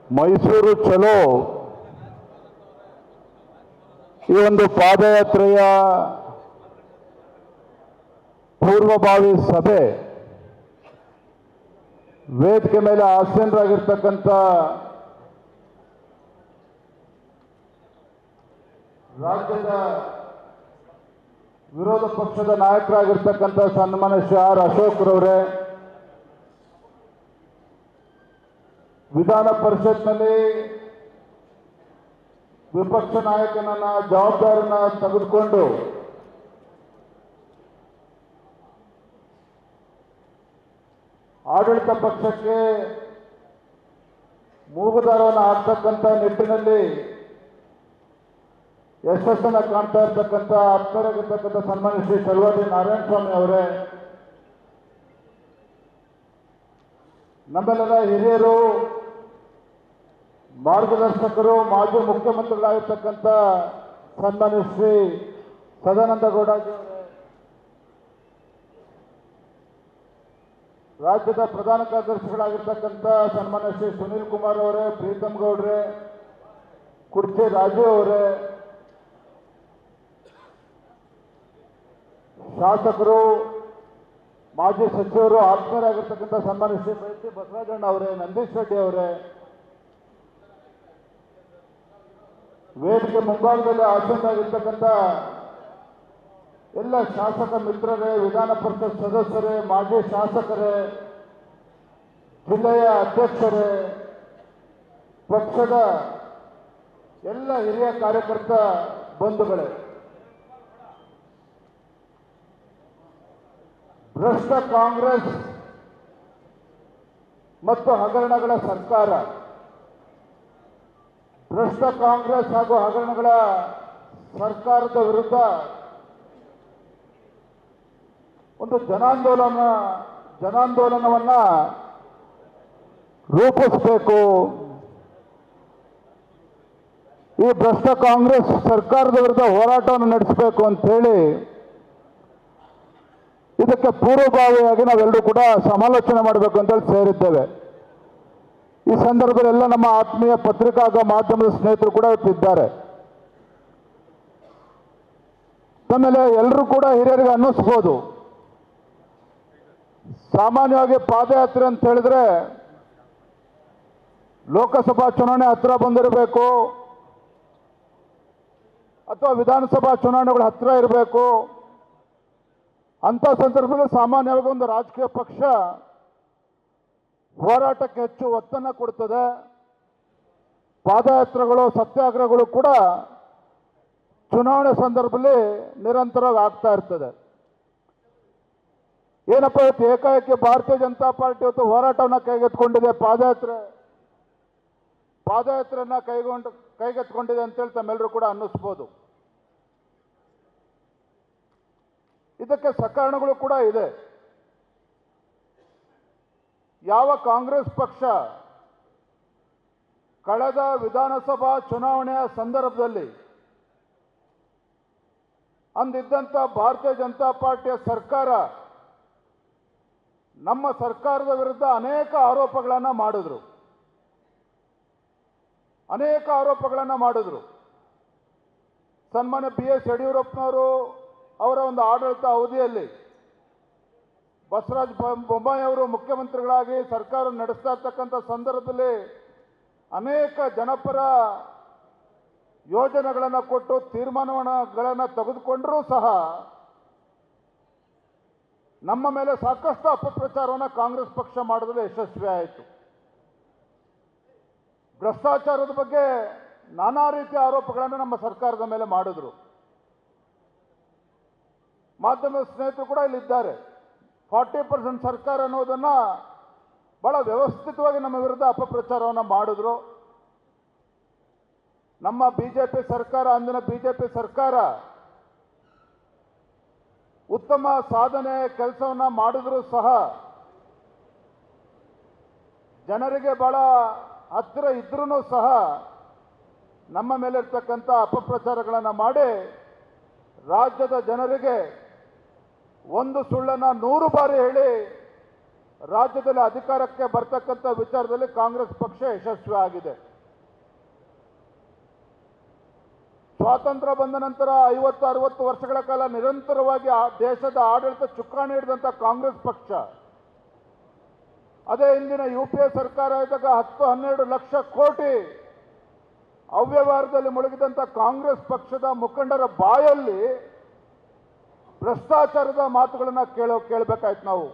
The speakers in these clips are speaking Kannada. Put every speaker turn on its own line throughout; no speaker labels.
ಮೈಸೂರು ಚಲೋ ಈ ಒಂದು ಪಾದಯಾತ್ರೆಯ ಪೂರ್ವಭಾವಿ ಸಭೆ ವೇದಿಕೆ ಮೇಲೆ ಆಸೀನರಾಗಿರ್ತಕ್ಕಂಥ ರಾಜ್ಯದ ವಿರೋಧ ಪಕ್ಷದ ನಾಯಕರಾಗಿರ್ತಕ್ಕಂಥ ಸನ್ಮಾನ್ಯ ಶ್ರೀ ಆರ್ ಅಶೋಕ್ರವರೇ, ವಿಧಾನ ಪರಿಷತ್ನಲ್ಲಿ ವಿಪಕ್ಷ ನಾಯಕನನ್ನ ಜವಾಬ್ದಾರಿನ ತೆಗೆದುಕೊಂಡು ಆಡಳಿತ ಪಕ್ಷಕ್ಕೆ ಮೂಗುದಾರವನ್ನು ಹಾಕ್ತಕ್ಕಂಥ ನಿಟ್ಟಿನಲ್ಲಿ ಯಶಸ್ಸನ್ನು ಕಾಣ್ತಾ ಇರ್ತಕ್ಕಂಥ ಆತ್ಮೀಯರಾಗಿರ್ತಕ್ಕಂಥ ಸನ್ಮಾನ್ಯ ಶ್ರೀ ಚಲವಾದಿ ನಾರಾಯಣಸ್ವಾಮಿ ಅವರೇ, ನಮ್ಮೆಲ್ಲರ ಹಿರಿಯರು, ಮಾರ್ಗದರ್ಶಕರು, ಮಾಜಿ ಮುಖ್ಯಮಂತ್ರಿಗಳಾಗಿರ್ತಕ್ಕಂಥ ಸನ್ಮಾನ್ಯ ಶ್ರೀ ಸದಾನಂದ ಗೌಡಜಿ ಅವರೇ, ರಾಜ್ಯದ ಪ್ರಧಾನ ಕಾರ್ಯದರ್ಶಿಗಳಾಗಿರ್ತಕ್ಕಂಥ ಸನ್ಮಾನ್ಯ ಶ್ರೀ ಸುನೀಲ್ ಕುಮಾರ್ ಅವರೇ, ಪ್ರೀತಮ್ ಗೌಡ್ರೆ, ಕುರ್ಚಿ ರಾಜು ಅವರೇ, ಶಾಸಕರು, ಮಾಜಿ ಸಚಿವರು, ಆತ್ಮೀಯರಾಗಿರ್ತಕ್ಕಂಥ ಸನ್ಮಾನ್ಯ ಶ್ರೀ ಬೈತಿ ಬಸವರಾಜಣ್ಣ ಅವರೇ, ನಂದೀಶ್ ರೆಡ್ಡಿ ಅವರೇ, ವೇದಿಕೆ ಮುಂಭಾಗದಲ್ಲಿ ಆಸೀನರಾಗಿರ್ತಕ್ಕಂಥ ಎಲ್ಲ ಶಾಸಕ ಮಿತ್ರರೇ, ವಿಧಾನ ಪರಿಷತ್ ಸದಸ್ಯರೇ, ಮಾಜಿ ಶಾಸಕರೇ, ಜಿಲ್ಲೆಯ ಅಧ್ಯಕ್ಷರೇ, ಪಕ್ಷದ ಎಲ್ಲ ಹಿರಿಯ ಕಾರ್ಯಕರ್ತ ಬಂಧುಗಳೇ, ಭ್ರಷ್ಟ ಕಾಂಗ್ರೆಸ್ ಮತ್ತು ಹಗರಣಗಳ ಸರ್ಕಾರ, ಭ್ರಷ್ಟ ಕಾಂಗ್ರೆಸ್ ಹಾಗೂ ಹಗರಣಗಳ ಸರ್ಕಾರದ ವಿರುದ್ಧ ಒಂದು ಜನಾಂದೋಲನವನ್ನ ರೂಪಿಸಬೇಕು. ಈ ಭ್ರಷ್ಟ ಕಾಂಗ್ರೆಸ್ ಸರ್ಕಾರದ ವಿರುದ್ಧ ಹೋರಾಟವನ್ನು ನಡೆಸಬೇಕು ಅಂತ ಹೇಳಿ ಇದಕ್ಕೆ ಪೂರ್ವಭಾವಿಯಾಗಿ ನಾವೆಲ್ಲರೂ ಕೂಡ ಸಮಾಲೋಚನೆ ಮಾಡಬೇಕು ಅಂತೇಳಿ ಸೇರಿದ್ದೇವೆ. ಈ ಸಂದರ್ಭದಲ್ಲಿ ಎಲ್ಲ ನಮ್ಮ ಆತ್ಮೀಯ ಪತ್ರಿಕಾ ಮಾಧ್ಯಮದ ಸ್ನೇಹಿತರು ಕೂಡ ಇದ್ದಾರೆ. ಆಮೇಲೆ ಎಲ್ಲರೂ ಕೂಡ ಹಿರಿಯರಿಗೆ ಅನ್ನಿಸ್ಬೋದು, ಸಾಮಾನ್ಯವಾಗಿ ಪಾದಯಾತ್ರೆ ಅಂತ ಹೇಳಿದ್ರೆ ಲೋಕಸಭಾ ಚುನಾವಣೆ ಹತ್ತಿರ ಬಂದಿರಬೇಕು ಅಥವಾ ವಿಧಾನಸಭಾ ಚುನಾವಣೆಗಳು ಹತ್ತಿರ ಇರಬೇಕು. ಅಂಥ ಸಂದರ್ಭದಲ್ಲಿ ಸಾಮಾನ್ಯವಾಗಿ ಒಂದು ರಾಜಕೀಯ ಪಕ್ಷ ಹೋರಾಟಕ್ಕೆ ಹೆಚ್ಚು ಒತ್ತನ್ನು ಕೊಡ್ತದೆ. ಪಾದಯಾತ್ರೆಗಳು, ಸತ್ಯಾಗ್ರಹಗಳು ಕೂಡ ಚುನಾವಣೆ ಸಂದರ್ಭದಲ್ಲಿ ನಿರಂತರವಾಗಿ ಆಗ್ತಾ ಇರ್ತದೆ. ಏನಪ್ಪ ಇವತ್ತು ಏಕಾಏಕಿ ಭಾರತೀಯ ಜನತಾ ಪಾರ್ಟಿ ಇವತ್ತು ಹೋರಾಟವನ್ನು ಕೈಗೆತ್ತಿಕೊಂಡಿದೆ, ಪಾದಯಾತ್ರೆಯನ್ನ ಕೈಗೆತ್ತಿಕೊಂಡಿದೆ ಅಂತೇಳಿ ತಮ್ಮೆಲ್ಲರೂ ಕೂಡ ಅನ್ನಿಸ್ಬೋದು. ಇದಕ್ಕೆ ಸಕಾರಣಗಳು ಕೂಡ ಇದೆ. ಯಾವ ಕಾಂಗ್ರೆಸ್ ಪಕ್ಷ ಕಳೆದ ವಿಧಾನಸಭಾ ಚುನಾವಣೆಯ ಸಂದರ್ಭದಲ್ಲಿ ಅಂದಿದ್ದಂಥ ಭಾರತೀಯ ಜನತಾ ಪಾರ್ಟಿಯ ಸರ್ಕಾರ ನಮ್ಮ ಸರ್ಕಾರದ ವಿರುದ್ಧ ಅನೇಕ ಆರೋಪಗಳನ್ನು ಮಾಡಿದ್ರು. ಸನ್ಮಾನ್ಯ ಬಿ ಎಸ್ ಯಡಿಯೂರಪ್ಪನವರು ಅವರ ಒಂದು ಆಡಳಿತ ಅವಧಿಯಲ್ಲಿ ಬಸವರಾಜ ಬೊಮ್ಮಾಯಿ ಅವರು ಮುಖ್ಯಮಂತ್ರಿಗಳಾಗಿ ಸರ್ಕಾರ ನಡೆಸ್ತಾ ಇರ್ತಕ್ಕಂಥ ಸಂದರ್ಭದಲ್ಲಿ ಅನೇಕ ಜನಪರ ಯೋಜನೆಗಳನ್ನು ಕೊಟ್ಟು ತೀರ್ಮಾನಗಳನ್ನು ತೆಗೆದುಕೊಂಡರೂ ಸಹ ನಮ್ಮ ಮೇಲೆ ಸಾಕಷ್ಟು ಅಪಪ್ರಚಾರವನ್ನು ಕಾಂಗ್ರೆಸ್ ಪಕ್ಷ ಮಾಡೋದ್ರಲ್ಲಿ ಯಶಸ್ವಿ ಆಯಿತು. ಭ್ರಷ್ಟಾಚಾರದ ಬಗ್ಗೆ ನಾನಾ ರೀತಿಯ ಆರೋಪಗಳನ್ನು ನಮ್ಮ ಸರ್ಕಾರದ ಮೇಲೆ ಮಾಡಿದ್ರು. ಮಾಧ್ಯಮದ ಸ್ನೇಹಿತರು ಕೂಡ ಇಲ್ಲಿದ್ದಾರೆ. 40% ಸರ್ಕಾರ ಅನ್ನೋದನ್ನು ಬಹಳ ವ್ಯವಸ್ಥಿತವಾಗಿ ನಮ್ಮ ವಿರುದ್ಧ ಅಪಪ್ರಚಾರವನ್ನು ಮಾಡಿದ್ರು. ನಮ್ಮ ಬಿಜೆಪಿ ಸರ್ಕಾರ, ಅಂದಿನ ಬಿಜೆಪಿ ಸರ್ಕಾರ ಉತ್ತಮ ಸಾಧನೆ ಕೆಲಸವನ್ನು ಮಾಡಿದ್ರೂ ಸಹ ಜನರಿಗೆ ಬಹಳ ಹತ್ತಿರ ಇದ್ರೂ ಸಹ ನಮ್ಮ ಮೇಲೆ ಇರ್ತಕ್ಕಂಥ ಅಪಪ್ರಚಾರಗಳನ್ನು ಮಾಡಿ ರಾಜ್ಯದ ಜನರಿಗೆ ಒಂದು ಸುಳ್ಳನ್ನು 100 ಬಾರಿ ಹೇಳಿ ರಾಜ್ಯದಲ್ಲಿ ಅಧಿಕಾರಕ್ಕೆ ಬರ್ತಕ್ಕಂಥ ವಿಚಾರದಲ್ಲಿ ಕಾಂಗ್ರೆಸ್ ಪಕ್ಷ ಯಶಸ್ವಿ ಆಗಿದೆ. ಸ್ವಾತಂತ್ರ್ಯ ಬಂದ ನಂತರ 50-60 ವರ್ಷಗಳ ಕಾಲ ನಿರಂತರವಾಗಿ ದೇಶದ ಆಡಳಿತ ಚುಕ್ಕಾಣಿ ಹಿಡಿದಂಥ ಕಾಂಗ್ರೆಸ್ ಪಕ್ಷ, ಅದೇ ಹಿಂದಿನ UPA ಸರ್ಕಾರ ಇದ್ದಾಗ 10-12 ಲಕ್ಷ ಕೋಟಿ ಅವ್ಯವಹಾರದಲ್ಲಿ ಮುಳುಗಿದಂಥ ಕಾಂಗ್ರೆಸ್ ಪಕ್ಷದ ಮುಖಂಡರ ಬಾಯಲ್ಲಿ ಭ್ರಷ್ಟಾಚಾರದ ಮಾತುಗಳನ್ನು ಕೇಳಬೇಕಾಯ್ತು. ನಾವು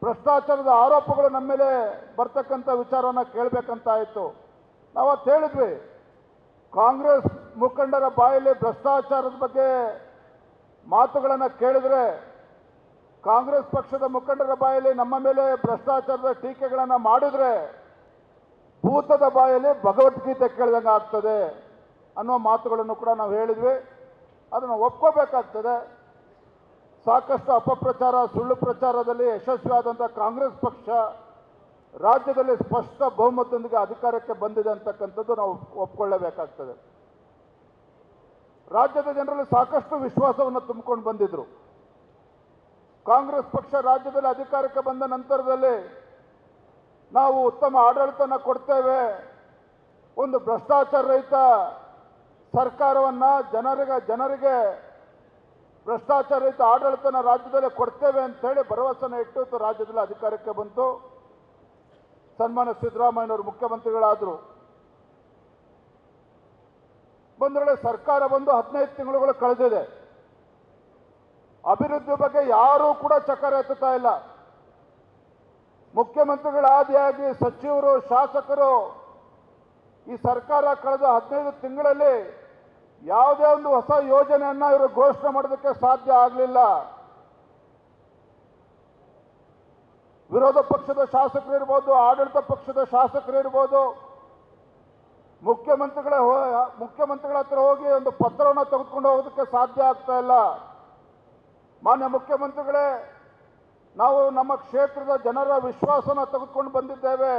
ಭ್ರಷ್ಟಾಚಾರದ ಆರೋಪಗಳು ನಮ್ಮ ಮೇಲೆ ಬರ್ತಕ್ಕಂಥ ವಿಚಾರವನ್ನು ಕೇಳಬೇಕಂತಾಯಿತು. ನಾವು ಅದು ಹೇಳಿದ್ವಿ, ಕಾಂಗ್ರೆಸ್ ಮುಖಂಡರ ಬಾಯಲ್ಲಿ ಭ್ರಷ್ಟಾಚಾರದ ಬಗ್ಗೆ ಮಾತುಗಳನ್ನು ಕೇಳಿದ್ರೆ, ಕಾಂಗ್ರೆಸ್ ಪಕ್ಷದ ಮುಖಂಡರ ಬಾಯಲ್ಲಿ ನಮ್ಮ ಮೇಲೆ ಭ್ರಷ್ಟಾಚಾರದ ಟೀಕೆಗಳನ್ನು ಮಾಡಿದ್ರೆ ಭೂತದ ಬಾಯಲ್ಲಿ ಭಗವದ್ಗೀತೆ ಕೇಳಿದಂಗೆ ಆಗ್ತದೆ ಅನ್ನೋ ಮಾತುಗಳನ್ನು ಕೂಡ ನಾವು ಹೇಳಿದ್ವಿ. ಅದನ್ನು ಒಪ್ಕೋಬೇಕಾಗ್ತದೆ. ಸಾಕಷ್ಟು ಅಪಪ್ರಚಾರ, ಸುಳ್ಳು ಪ್ರಚಾರದಲ್ಲಿ ಯಶಸ್ವಿಯಾದಂಥ ಕಾಂಗ್ರೆಸ್ ಪಕ್ಷ ರಾಜ್ಯದಲ್ಲಿ ಸ್ಪಷ್ಟ ಬಹುಮತದೊಂದಿಗೆ ಅಧಿಕಾರಕ್ಕೆ ಬಂದಿದೆ ಅಂತಕ್ಕಂಥದ್ದು ನಾವು ಒಪ್ಕೊಳ್ಳೇಬೇಕಾಗ್ತದೆ. ರಾಜ್ಯದ ಜನರಲ್ಲಿ ಸಾಕಷ್ಟು ವಿಶ್ವಾಸವನ್ನು ತುಂಬಿಕೊಂಡು ಬಂದಿದ್ರು. ಕಾಂಗ್ರೆಸ್ ಪಕ್ಷ ರಾಜ್ಯದಲ್ಲಿ ಅಧಿಕಾರಕ್ಕೆ ಬಂದ ನಂತರದಲ್ಲಿ ನಾವು ಉತ್ತಮ ಆಡಳಿತನ ಕೊಡ್ತೇವೆ, ಒಂದು ಭ್ರಷ್ಟಾಚಾರ ರಹಿತ ಸರ್ಕಾರವನ್ನು ಜನರಿಗೆ ಭ್ರಷ್ಟಾಚಾರ ರಹಿತ ಆಡಳಿತನ ರಾಜ್ಯದಲ್ಲಿ ಕೊಡ್ತೇವೆ ಅಂತೇಳಿ ಭರವಸೆನ ಇಟ್ಟು ರಾಜ್ಯದಲ್ಲಿ ಅಧಿಕಾರಕ್ಕೆ ಬಂತು. ಸನ್ಮಾನ್ಯ ಸಿದ್ದರಾಮಯ್ಯನವರು ಮುಖ್ಯಮಂತ್ರಿಗಳಾದರು. ಬಂದ್ರೆ ಸರ್ಕಾರ ಬಂದು 15 ತಿಂಗಳುಗಳು ಕಳೆದಿದೆ. ಅಭಿವೃದ್ಧಿ ಬಗ್ಗೆ ಯಾರೂ ಕೂಡ ಚಕಾರ ಎತ್ತುತ್ತಾ ಇಲ್ಲ. ಮುಖ್ಯಮಂತ್ರಿಗಳಾದಿಯಾಗಿ ಸಚಿವರು, ಶಾಸಕರು ಈ ಸರ್ಕಾರ ಕಳೆದ 15 ತಿಂಗಳಲ್ಲಿ ಯಾವುದೇ ಒಂದು ಹೊಸ ಯೋಜನೆಯನ್ನ ಇವರು ಘೋಷಣೆ ಮಾಡೋದಕ್ಕೆ ಸಾಧ್ಯ ಆಗಲಿಲ್ಲ. ವಿರೋಧ ಪಕ್ಷದ ಶಾಸಕರು ಇರ್ಬೋದು, ಆಡಳಿತ ಪಕ್ಷದ ಶಾಸಕರು ಇರ್ಬೋದು, ಮುಖ್ಯಮಂತ್ರಿಗಳ ಹತ್ರ ಹೋಗಿ ಒಂದು ಪತ್ರವನ್ನು ತೆಗೆದುಕೊಂಡು ಹೋಗೋದಕ್ಕೆ ಸಾಧ್ಯ ಆಗ್ತಾ ಇಲ್ಲ. ಮಾನ್ಯ ಮುಖ್ಯಮಂತ್ರಿಗಳೇ, ನಾವು ನಮ್ಮ ಕ್ಷೇತ್ರದ ಜನರ ವಿಶ್ವಾಸನ ತೆಗೆದುಕೊಂಡು ಬಂದಿದ್ದೇವೆ,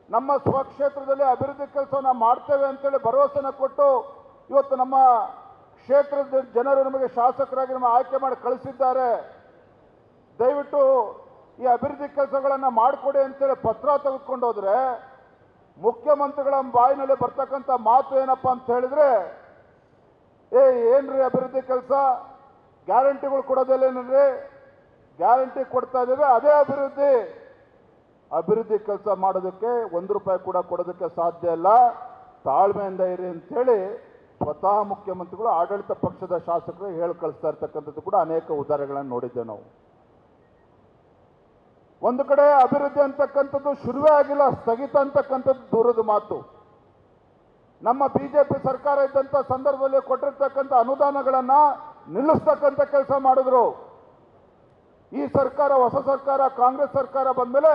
ನಮ್ಮ ಸ್ವಕ್ಷೇತ್ರದಲ್ಲಿ ಅಭಿವೃದ್ಧಿ ಕೆಲಸವನ್ನು ಮಾಡ್ತೇವೆ ಅಂತೇಳಿ ಭರವಸೆನ ಕೊಟ್ಟು ಇವತ್ತು ನಮ್ಮ ಕ್ಷೇತ್ರದ ಜನರು ನಮಗೆ ಶಾಸಕರಾಗಿ ನಮ್ಮ ಆಯ್ಕೆ ಮಾಡಿ ಕಳಿಸಿದ್ದಾರೆ. ದಯವಿಟ್ಟು ಈ ಅಭಿವೃದ್ಧಿ ಕೆಲಸಗಳನ್ನು ಮಾಡಿಕೊಡಿ ಅಂತೇಳಿ ಪತ್ರ ತೆಗೆದುಕೊಂಡು ಹೋದ್ರೆ ಮುಖ್ಯಮಂತ್ರಿಗಳ ಬಾಯಿನಲ್ಲಿ ಬರ್ತಕ್ಕಂಥ ಮಾತು ಏನಪ್ಪ ಅಂತ ಹೇಳಿದ್ರೆ, ಏನ್ರಿ ಅಭಿವೃದ್ಧಿ ಕೆಲಸ, ಗ್ಯಾರಂಟಿಗಳು ಕೊಡೋದಿಲ್ಲೇನ್ರಿ, ಗ್ಯಾರಂಟಿ ಕೊಡ್ತಾ ಇದ್ದೇವೆ, ಅದೇ ಅಭಿವೃದ್ಧಿ ಕೆಲಸ ಮಾಡೋದಕ್ಕೆ ₹1 ಕೂಡ ಕೊಡೋದಕ್ಕೆ ಸಾಧ್ಯ ಇಲ್ಲ, ತಾಳ್ಮೆಯಿಂದ ಇರಿ ಅಂತೇಳಿ ಸ್ವತಃ ಮುಖ್ಯಮಂತ್ರಿಗಳು ಆಡಳಿತ ಪಕ್ಷದ ಶಾಸಕರು ಹೇಳಿ ಕಳಿಸ್ತಾ ಇರ್ತಕ್ಕಂಥದ್ದು ಕೂಡ ಅನೇಕ ಉದಾಹರಣೆಗಳನ್ನು ನೋಡಿದ್ದೇವೆ ನಾವು. ಒಂದು ಕಡೆ ಅಭಿವೃದ್ಧಿ ಅಂತಕ್ಕಂಥದ್ದು ಶುರುವೇ ಆಗಿಲ್ಲ, ಸ್ಥಗಿತ ಅಂತಕ್ಕಂಥದ್ದು ದೂರದ ಮಾತು. ನಮ್ಮ ಬಿಜೆಪಿ ಸರ್ಕಾರ ಇದ್ದಂಥ ಸಂದರ್ಭದಲ್ಲಿ ಕೊಟ್ಟಿರ್ತಕ್ಕಂಥ ಅನುದಾನಗಳನ್ನು ನಿಲ್ಲಿಸ್ತಕ್ಕಂಥ ಕೆಲಸ ಮಾಡಿದ್ರು. ಈ ಸರ್ಕಾರ, ಹೊಸ ಸರ್ಕಾರ, ಕಾಂಗ್ರೆಸ್ ಸರ್ಕಾರ ಬಂದ ಮೇಲೆ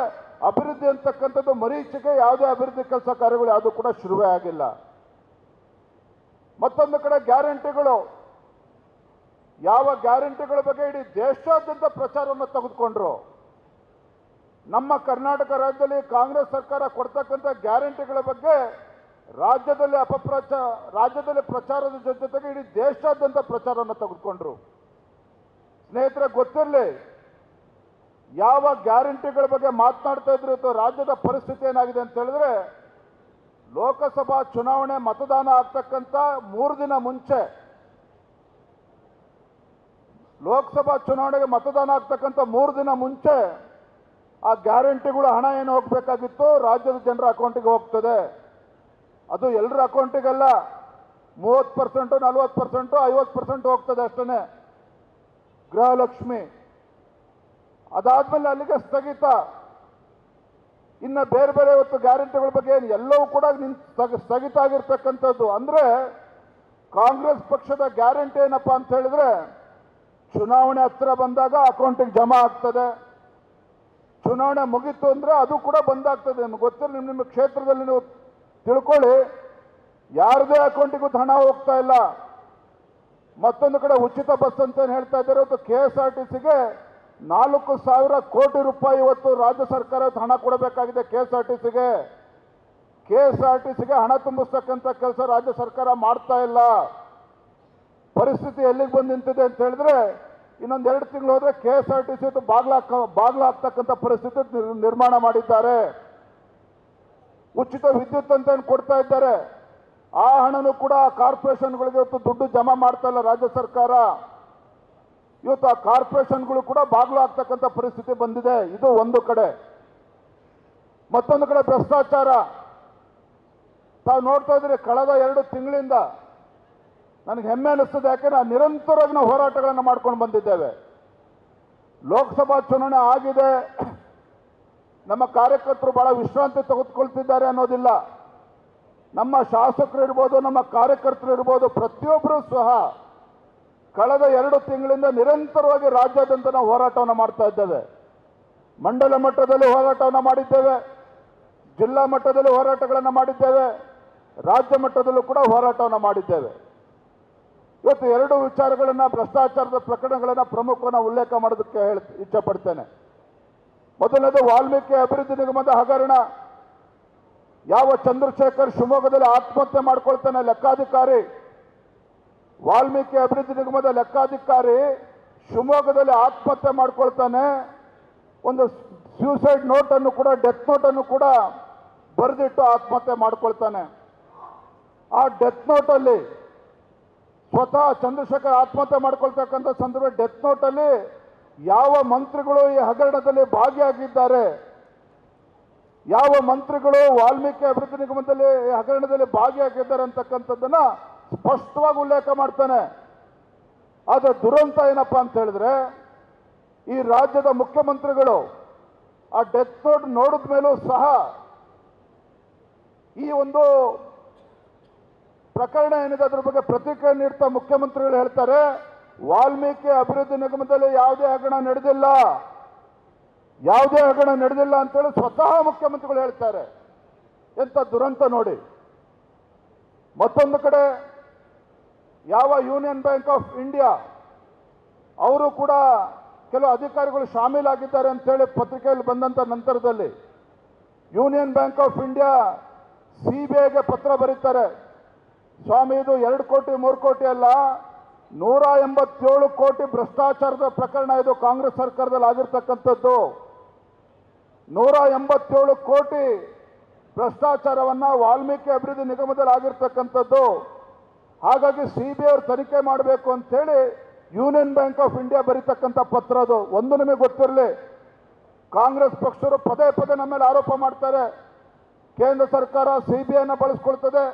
ಅಭಿವೃದ್ಧಿ ಅಂತಕ್ಕಂಥದ್ದು ಮರೀಚಿಗೆ ಯಾವುದೇ ಅಭಿವೃದ್ಧಿ ಕೆಲಸ ಕಾರ್ಯಗಳು ಯಾವುದೂ ಕೂಡ ಶುರುವೇ ಆಗಿಲ್ಲ. ಮತ್ತೊಂದು ಕಡೆ ಗ್ಯಾರಂಟಿಗಳು, ಯಾವ ಗ್ಯಾರಂಟಿಗಳ ಬಗ್ಗೆ ಇಡೀ ದೇಶಾದ್ಯಂತ ಪ್ರಚಾರವನ್ನು ತೆಗೆದುಕೊಂಡ್ರು. ನಮ್ಮ ಕರ್ನಾಟಕ ರಾಜ್ಯದಲ್ಲಿ ಕಾಂಗ್ರೆಸ್ ಸರ್ಕಾರ ಕೊಡ್ತಕ್ಕಂಥ ಗ್ಯಾರಂಟಿಗಳ ಬಗ್ಗೆ ರಾಜ್ಯದಲ್ಲಿ ಪ್ರಚಾರದ ಜೊತೆಗೆ ಇಡೀ ದೇಶಾದ್ಯಂತ ಪ್ರಚಾರವನ್ನು ತೆಗೆದುಕೊಂಡ್ರು. ಸ್ನೇಹಿತರೆ, ಗೊತ್ತಿರಲಿ, ಯಾವ ಗ್ಯಾರಂಟಿಗಳ ಬಗ್ಗೆ ಮಾತನಾಡ್ತಾ ಇದ್ರು ಇವತ್ತು ರಾಜ್ಯದ ಪರಿಸ್ಥಿತಿ ಏನಾಗಿದೆ ಅಂತ ಹೇಳಿದ್ರೆ, ಲೋಕಸಭಾ ಚುನಾವಣೆ ಮತದಾನ ಆಗ್ತಕ್ಕಂಥ 3 ದಿನ ಮುಂಚೆ, ಲೋಕಸಭಾ ಚುನಾವಣೆಗೆ ಮತದಾನ ಆಗ್ತಕ್ಕಂಥ 3 ದಿನ ಮುಂಚೆ ಆ ಗ್ಯಾರಂಟಿಗಳು ಹಣ ಏನು ಹೋಗಬೇಕಾಗಿತ್ತು ರಾಜ್ಯದ ಜನರ ಅಕೌಂಟಿಗೆ ಹೋಗ್ತದೆ. ಅದು ಎಲ್ಲರ ಅಕೌಂಟಿಗೆಲ್ಲ 30%, 40%, 50% ಹೋಗ್ತದೆ ಅಷ್ಟೇ. ಗೃಹಲಕ್ಷ್ಮಿ ಅದಾದ್ಮೇಲೆ ಅಲ್ಲಿಗೆ ಸ್ಥಗಿತ. ಇನ್ನು ಬೇರೆ ಬೇರೆ ಇವತ್ತು ಗ್ಯಾರಂಟಿಗಳ ಬಗ್ಗೆ ಎಲ್ಲವೂ ಕೂಡ ಸ್ಥಗಿತ ಆಗಿರ್ತಕ್ಕಂಥದ್ದು. ಅಂದರೆ ಕಾಂಗ್ರೆಸ್ ಪಕ್ಷದ ಗ್ಯಾರಂಟಿ ಏನಪ್ಪಾ ಅಂತ ಹೇಳಿದ್ರೆ, ಚುನಾವಣೆ ಹತ್ತಿರ ಬಂದಾಗ ಅಕೌಂಟಿಗೆ ಜಮಾ ಆಗ್ತದೆ, ಚುನಾವಣೆ ಮುಗೀತು ಅಂದರೆ ಅದು ಕೂಡ ಬಂದಾಗ್ತದೆ. ನಿಮ್ಗೆ ಗೊತ್ತಿಲ್ಲ, ನಿಮ್ಮ ಕ್ಷೇತ್ರದಲ್ಲಿ ನೀವು ತಿಳ್ಕೊಳ್ಳಿ, ಯಾರದೇ ಅಕೌಂಟಿಗೂ ಹಣ ಹೋಗ್ತಾ ಇಲ್ಲ. ಮತ್ತೊಂದು ಕಡೆ ಉಚಿತ ಬಸ್ ಅಂತ ಏನು ಹೇಳ್ತಾ ಇದ್ದಾರೆ, ಇವತ್ತು KSRTCಗೆ 4,000 ಕೋಟಿ ರೂಪಾಯಿ ಇವತ್ತು ರಾಜ್ಯ ಸರ್ಕಾರ ಹಣ ಕೊಡಬೇಕಾಗಿದೆ. KSRTCಗೆ ಹಣ ತುಂಬಿಸ್ತಕ್ಕಂಥ ಕೆಲಸ ರಾಜ್ಯ ಸರ್ಕಾರ ಮಾಡ್ತಾ ಇಲ್ಲ. ಪರಿಸ್ಥಿತಿ ಎಲ್ಲಿಗೆ ಬಂದು ನಿಂತಿದೆ ಅಂತ ಹೇಳಿದ್ರೆ, ಇನ್ನೊಂದು 2 ತಿಂಗಳು ಹೋದ್ರೆ KSRTC ಬಾಗ್ಲಾಗ್ತಕ್ಕಂಥ ಪರಿಸ್ಥಿತಿ ನಿರ್ಮಾಣ ಮಾಡಿದ್ದಾರೆ. ಉಚಿತ ವಿದ್ಯುತ್ ಅಂತ ಕೊಡ್ತಾ ಇದ್ದಾರೆ. ಆ ಹಣನೂ ಕೂಡ ಕಾರ್ಪೊರೇಷನ್ಗಳಿಗೆ ಇವತ್ತು ದುಡ್ಡು ಜಮಾ ಮಾಡ್ತಾ ಇಲ್ಲ ರಾಜ್ಯ ಸರ್ಕಾರ. ಇವತ್ತು ಆ ಕಾರ್ಪೊರೇಷನ್ಗಳು ಕೂಡ ಬಾಗ್ಲು ಆಗ್ತಕ್ಕಂಥ ಪರಿಸ್ಥಿತಿ ಬಂದಿದೆ. ಇದು ಒಂದು ಕಡೆ. ಮತ್ತೊಂದು ಕಡೆ ಭ್ರಷ್ಟಾಚಾರ. ತಾವು ನೋಡ್ತಾ ಇದ್ರಿ, ಕಳೆದ 2 ತಿಂಗಳಿಂದ ನನಗೆ ಹೆಮ್ಮೆ ಅನಿಸ್ತದೆ. ಯಾಕೆ ನಾವು ನಿರಂತರವಾಗಿ ನಾವು ಹೋರಾಟಗಳನ್ನು ಮಾಡ್ಕೊಂಡು ಬಂದಿದ್ದೇವೆ. ಲೋಕಸಭಾ ಚುನಾವಣೆ ಆಗಿದೆ, ನಮ್ಮ ಕಾರ್ಯಕರ್ತರು ಬಹಳ ವಿಶ್ರಾಂತಿ ತೆಗೆದುಕೊಳ್ತಿದ್ದಾರೆ ಅನ್ನೋದಿಲ್ಲ. ನಮ್ಮ ಶಾಸಕರು ಇರ್ಬೋದು, ನಮ್ಮ ಕಾರ್ಯಕರ್ತರು ಇರ್ಬೋದು, ಪ್ರತಿಯೊಬ್ಬರೂ ಸಹ ಕಳೆದ 2 ತಿಂಗಳಿಂದ ನಿರಂತರವಾಗಿ ರಾಜ್ಯಾದ್ಯಂತ ನಾವು ಹೋರಾಟವನ್ನು ಮಾಡ್ತಾ ಇದ್ದೇವೆ. ಮಂಡಲ ಮಟ್ಟದಲ್ಲಿ ಹೋರಾಟವನ್ನು ಮಾಡಿದ್ದೇವೆ, ಜಿಲ್ಲಾ ಮಟ್ಟದಲ್ಲಿ ಹೋರಾಟಗಳನ್ನು ಮಾಡಿದ್ದೇವೆ, ರಾಜ್ಯ ಮಟ್ಟದಲ್ಲೂ ಕೂಡ ಹೋರಾಟವನ್ನು ಮಾಡಿದ್ದೇವೆ. ಇವತ್ತು 2 ವಿಚಾರಗಳನ್ನು, ಭ್ರಷ್ಟಾಚಾರದ ಪ್ರಕರಣಗಳನ್ನು ಪ್ರಮುಖವನ್ನು ಉಲ್ಲೇಖ ಮಾಡೋದಕ್ಕೆ ಇಚ್ಛಪಡ್ತೇನೆ. ಮೊದಲನೇದು ವಾಲ್ಮೀಕಿ ಅಭಿವೃದ್ಧಿ ನಿಗಮದ ಹಗರಣ. ಯಾವ ಚಂದ್ರಶೇಖರ್ ಶಿವಮೊಗ್ಗದಲ್ಲಿ ಆತ್ಮಹತ್ಯೆ ಮಾಡ್ಕೊಳ್ತಾನೆ, ಲೆಕ್ಕಾಧಿಕಾರಿ, ವಾಲ್ಮೀಕಿ ಅಭಿವೃದ್ಧಿ ನಿಗಮದ ಲೆಕ್ಕಾಧಿಕಾರಿ ಶಿವಮೊಗ್ಗದಲ್ಲಿ ಆತ್ಮಹತ್ಯೆ ಮಾಡ್ಕೊಳ್ತಾನೆ. ಒಂದು ಸ್ಯೂಸೈಡ್ ನೋಟನ್ನು ಕೂಡ, ಡೆತ್ ನೋಟನ್ನು ಕೂಡ ಬರೆದಿಟ್ಟು ಆತ್ಮಹತ್ಯೆ ಮಾಡ್ಕೊಳ್ತಾನೆ. ಆ ಡೆತ್ ನೋಟಲ್ಲಿ ಸ್ವತಃ ಚಂದ್ರಶೇಖರ್ ಆತ್ಮಹತ್ಯೆ ಮಾಡ್ಕೊಳ್ತಕ್ಕಂಥ ಸಂದರ್ಭ ಡೆತ್ ನೋಟಲ್ಲಿ ಯಾವ ಮಂತ್ರಿಗಳು ಈ ಹಗರಣದಲ್ಲಿ ಭಾಗಿಯಾಗಿದ್ದಾರೆ, ಯಾವ ಮಂತ್ರಿಗಳು ವಾಲ್ಮೀಕಿ ಅಭಿವೃದ್ಧಿ ನಿಗಮದಲ್ಲಿ ಈ ಹಗರಣದಲ್ಲಿ ಭಾಗಿಯಾಗಿದ್ದಾರೆ ಅಂತಕ್ಕಂಥದ್ದನ್ನ ಸ್ಪಷ್ಟವಾಗಿ ಉಲ್ಲೇಖ ಮಾಡ್ತಾನೆ. ಆದರೆ ದುರಂತ ಏನಪ್ಪ ಅಂತ ಹೇಳಿದ್ರೆ, ಈ ರಾಜ್ಯದ ಮುಖ್ಯಮಂತ್ರಿಗಳು ಆ ಡೆತ್ ನೋಟ್ ನೋಡಿದ ಮೇಲೂ ಸಹ ಈ ಒಂದು ಪ್ರಕರಣ ಏನಿದೆ ಅದ್ರ ಬಗ್ಗೆ ಪ್ರತಿಕ್ರಿಯೆ ನೀಡ್ತಾ ಮುಖ್ಯಮಂತ್ರಿಗಳು ಹೇಳ್ತಾರೆ, ವಾಲ್ಮೀಕಿ ಅಭಿವೃದ್ಧಿ ನಿಗಮದಲ್ಲಿ ಯಾವುದೇ ಹಗರಣ ನಡೆದಿಲ್ಲ, ಯಾವುದೇ ಹಗರಣ ನಡೆದಿಲ್ಲ ಅಂತೇಳಿ ಸ್ವತಃ ಮುಖ್ಯಮಂತ್ರಿಗಳು ಹೇಳ್ತಾರೆ. ಎಂಥ ದುರಂತ ನೋಡಿ. ಮತ್ತೊಂದು ಕಡೆ ಯಾವ ಯೂನಿಯನ್ ಬ್ಯಾಂಕ್ ಆಫ್ ಇಂಡಿಯಾ ಅವರು ಕೂಡ ಕೆಲವು ಅಧಿಕಾರಿಗಳು ಶಾಮೀಲಾಗಿದ್ದಾರೆ ಅಂತೇಳಿ ಪತ್ರಿಕೆಯಲ್ಲಿ ಬಂದಂಥ ನಂತರದಲ್ಲಿ ಯೂನಿಯನ್ ಬ್ಯಾಂಕ್ ಆಫ್ ಇಂಡಿಯಾ CBIಗೆ ಪತ್ರ ಬರೀತಾರೆ. ಸ್ವಾಮಿ, ಇದು 2 ಕೋಟಿ 3 ಕೋಟಿ ಅಲ್ಲ, 187 ಕೋಟಿ ಭ್ರಷ್ಟಾಚಾರದ ಪ್ರಕರಣ ಇದು ಕಾಂಗ್ರೆಸ್ ಸರ್ಕಾರದಲ್ಲಿ ಆಗಿರ್ತಕ್ಕಂಥದ್ದು. 187 ಕೋಟಿ ಭ್ರಷ್ಟಾಚಾರವನ್ನ ವಾಲ್ಮೀಕಿ ಅಭಿವೃದ್ಧಿ ನಿಗಮದಲ್ಲಿ ಆಗಿರ್ತಕ್ಕಂಥದ್ದು. ಹಾಗಾಗಿ CBI ಅವರು ತನಿಖೆ ಮಾಡಬೇಕು ಅಂತೇಳಿ ಯೂನಿಯನ್ ಬ್ಯಾಂಕ್ ಆಫ್ ಇಂಡಿಯಾ ಬರೀತಕ್ಕಂಥ ಪತ್ರ ಅದು. ಒಂದು ನಿಮಗೆ ಗೊತ್ತಿರಲಿ, ಕಾಂಗ್ರೆಸ್ ಪಕ್ಷರು ಪದೇ ಪದೇ ನಮ್ಮ ಮೇಲೆ ಆರೋಪ ಮಾಡ್ತಾರೆ, ಕೇಂದ್ರ ಸರ್ಕಾರ CBIನ ಬಳಸ್ಕೊಳ್ತದೆ,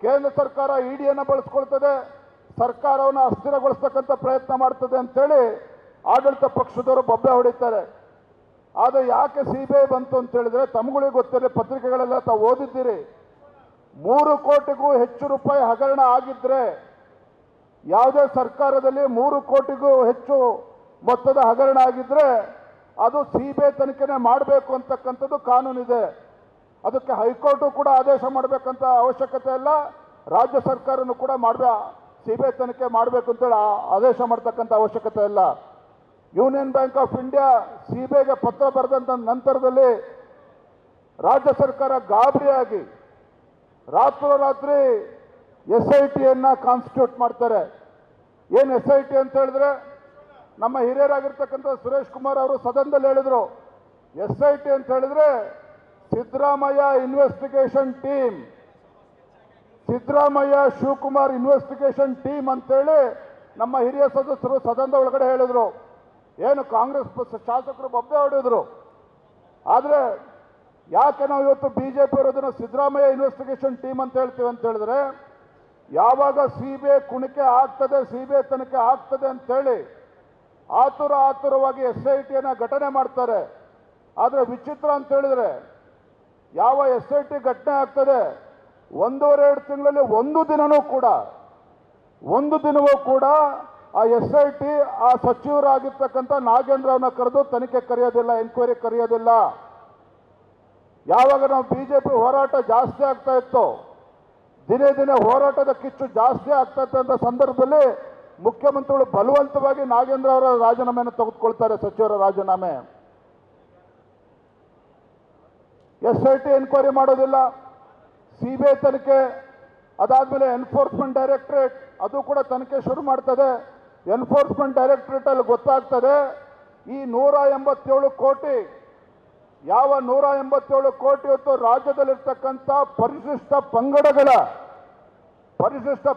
ಕೇಂದ್ರ ಸರ್ಕಾರ EDಯನ್ನು ಬಳಸ್ಕೊಳ್ತದೆ, ಸರ್ಕಾರವನ್ನು ಅಸ್ಥಿರಗೊಳಿಸ್ತಕ್ಕಂಥ ಪ್ರಯತ್ನ ಮಾಡ್ತದೆ ಅಂತೇಳಿ ಆಡಳಿತ ಪಕ್ಷದವರು ಬೊಬ್ಬೆ ಹೊಡಿತಾರೆ. ಆದರೆ ಯಾಕೆ CBI ಬಂತು ಅಂತ ಹೇಳಿದ್ರೆ, ತಮ್ಗಳಿಗೆ ಗೊತ್ತಿರಲಿ, ಪತ್ರಿಕೆಗಳೆಲ್ಲ ತಾವು ಓದಿದ್ದೀರಿ, 3 ಕೋಟಿಗೂ ಹೆಚ್ಚು ರೂಪಾಯಿ ಹಗರಣ ಆಗಿದ್ರೆ, ಯಾವುದೇ ಸರ್ಕಾರದಲ್ಲಿ 3 ಕೋಟಿಗೂ ಹೆಚ್ಚು ಮೊತ್ತದ ಹಗರಣ ಆಗಿದ್ರೆ ಅದು CBI ತನಿಖೆನೇ ಮಾಡಬೇಕು ಅಂತಕ್ಕಂಥದ್ದು ಕಾನೂನಿದೆ. ಅದಕ್ಕೆ ಹೈಕೋರ್ಟು ಕೂಡ ಆದೇಶ ಮಾಡಬೇಕಂತ ಅವಶ್ಯಕತೆ ಇಲ್ಲ, ರಾಜ್ಯ ಸರ್ಕಾರನೂ ಕೂಡ CBI ತನಿಖೆ ಮಾಡಬೇಕು ಅಂತೇಳಿ ಆದೇಶ ಮಾಡ್ತಕ್ಕಂಥ ಅವಶ್ಯಕತೆ ಇಲ್ಲ. ಯೂನಿಯನ್ ಬ್ಯಾಂಕ್ ಆಫ್ ಇಂಡಿಯಾ CBIಗೆ ಪತ್ರ ಬರೆದಂಥ ನಂತರದಲ್ಲಿ ರಾಜ್ಯ ಸರ್ಕಾರ ಗಾಬರಿಯಾಗಿ ರಾತ್ರೋರಾತ್ರಿ SITಯನ್ನು ಕಾನ್ಸ್ಟಿಟ್ಯೂಟ್ ಮಾಡ್ತಾರೆ. ಏನು SIT ಅಂತ ಹೇಳಿದ್ರೆ, ನಮ್ಮ ಹಿರಿಯರಾಗಿರ್ತಕ್ಕಂಥ ಸುರೇಶ್ ಕುಮಾರ್ ಅವರು ಸದನದಲ್ಲಿ ಹೇಳಿದರು, SIT ಅಂತ ಹೇಳಿದ್ರೆ Siddaramaiah investigation team, Siddaramaiah Shivakumar investigation team ಅಂತೇಳಿ ನಮ್ಮ ಹಿರಿಯ ಸದಸ್ಯರು ಸದನದ ಒಳಗಡೆ ಹೇಳಿದರು. ಏನು ಕಾಂಗ್ರೆಸ್ ಶಾಸಕರು ಬೊಬ್ಬೆ ಹೊಡೆದ್ರು. ಆದರೆ ಯಾಕೆ ನಾವು ಇವತ್ತು BJP ಅವರದನ್ನು ಸಿದ್ದರಾಮಯ್ಯ ಇನ್ವೆಸ್ಟಿಗೇಷನ್ ಟೀಮ್ ಅಂತ ಹೇಳ್ತೀವಿ ಅಂತ ಹೇಳಿದ್ರೆ, ಯಾವಾಗ CBI ಕುಣಿಕೆ ಆಗ್ತದೆ, CBI ತನಿಖೆ ಆಗ್ತದೆ ಅಂತೇಳಿ ಆತುರವಾಗಿ SITಯನ್ನು ಘಟನೆ ಮಾಡ್ತಾರೆ. ಆದರೆ ವಿಚಿತ್ರ ಅಂತ ಹೇಳಿದ್ರೆ, ಯಾವ SIT ಘಟನೆ ಆಗ್ತದೆ 1.5 ತಿಂಗಳಲ್ಲಿ ಒಂದು ದಿನವೂ ಕೂಡ ಆ SIT ಆ ಸಚಿವರಾಗಿರ್ತಕ್ಕಂಥ ನಾಗೇಂದ್ರವನ್ನ ಕರೆದು ತನಿಖೆ ಕರೆಯೋದಿಲ್ಲ, ಎನ್ಕ್ವೈರಿ ಕರೆಯೋದಿಲ್ಲ. ಯಾವಾಗ ನಾವು BJP ಹೋರಾಟ ಜಾಸ್ತಿ ಆಗ್ತಾ ಇತ್ತು, ದಿನೇ ದಿನೇ ಹೋರಾಟದ ಕಿಚ್ಚು ಜಾಸ್ತಿ ಆಗ್ತಾ ಇದ್ದಂಥ ಸಂದರ್ಭದಲ್ಲಿ ಮುಖ್ಯಮಂತ್ರಿಗಳು ಬಲವಂತವಾಗಿ ನಾಗೇಂದ್ರ ಅವರ ರಾಜೀನಾಮೆಯನ್ನು ತೆಗೆದುಕೊಳ್ತಾರೆ, ಸಚಿವರ ರಾಜೀನಾಮೆ. SIT ಎನ್ಕ್ವೈರಿ ಮಾಡೋದಿಲ್ಲ, CBI ತನಿಖೆ, ಅದಾದಮೇಲೆ ಎನ್ಫೋರ್ಸ್ಮೆಂಟ್ ಡೈರೆಕ್ಟರೇಟ್ ಅದು ಕೂಡ ತನಿಖೆ ಶುರು ಮಾಡ್ತದೆ. ಎನ್ಫೋರ್ಸ್ಮೆಂಟ್ ಡೈರೆಕ್ಟರೇಟ್ ಅಲ್ಲಿ ಗೊತ್ತಾಗ್ತದೆ ಈ 187 ಕೋಟಿ ಯಾವ 187 ಕೋಟಿ ಇವತ್ತು ರಾಜ್ಯದಲ್ಲಿರ್ತಕ್ಕಂಥ ಪರಿಶಿಷ್ಟ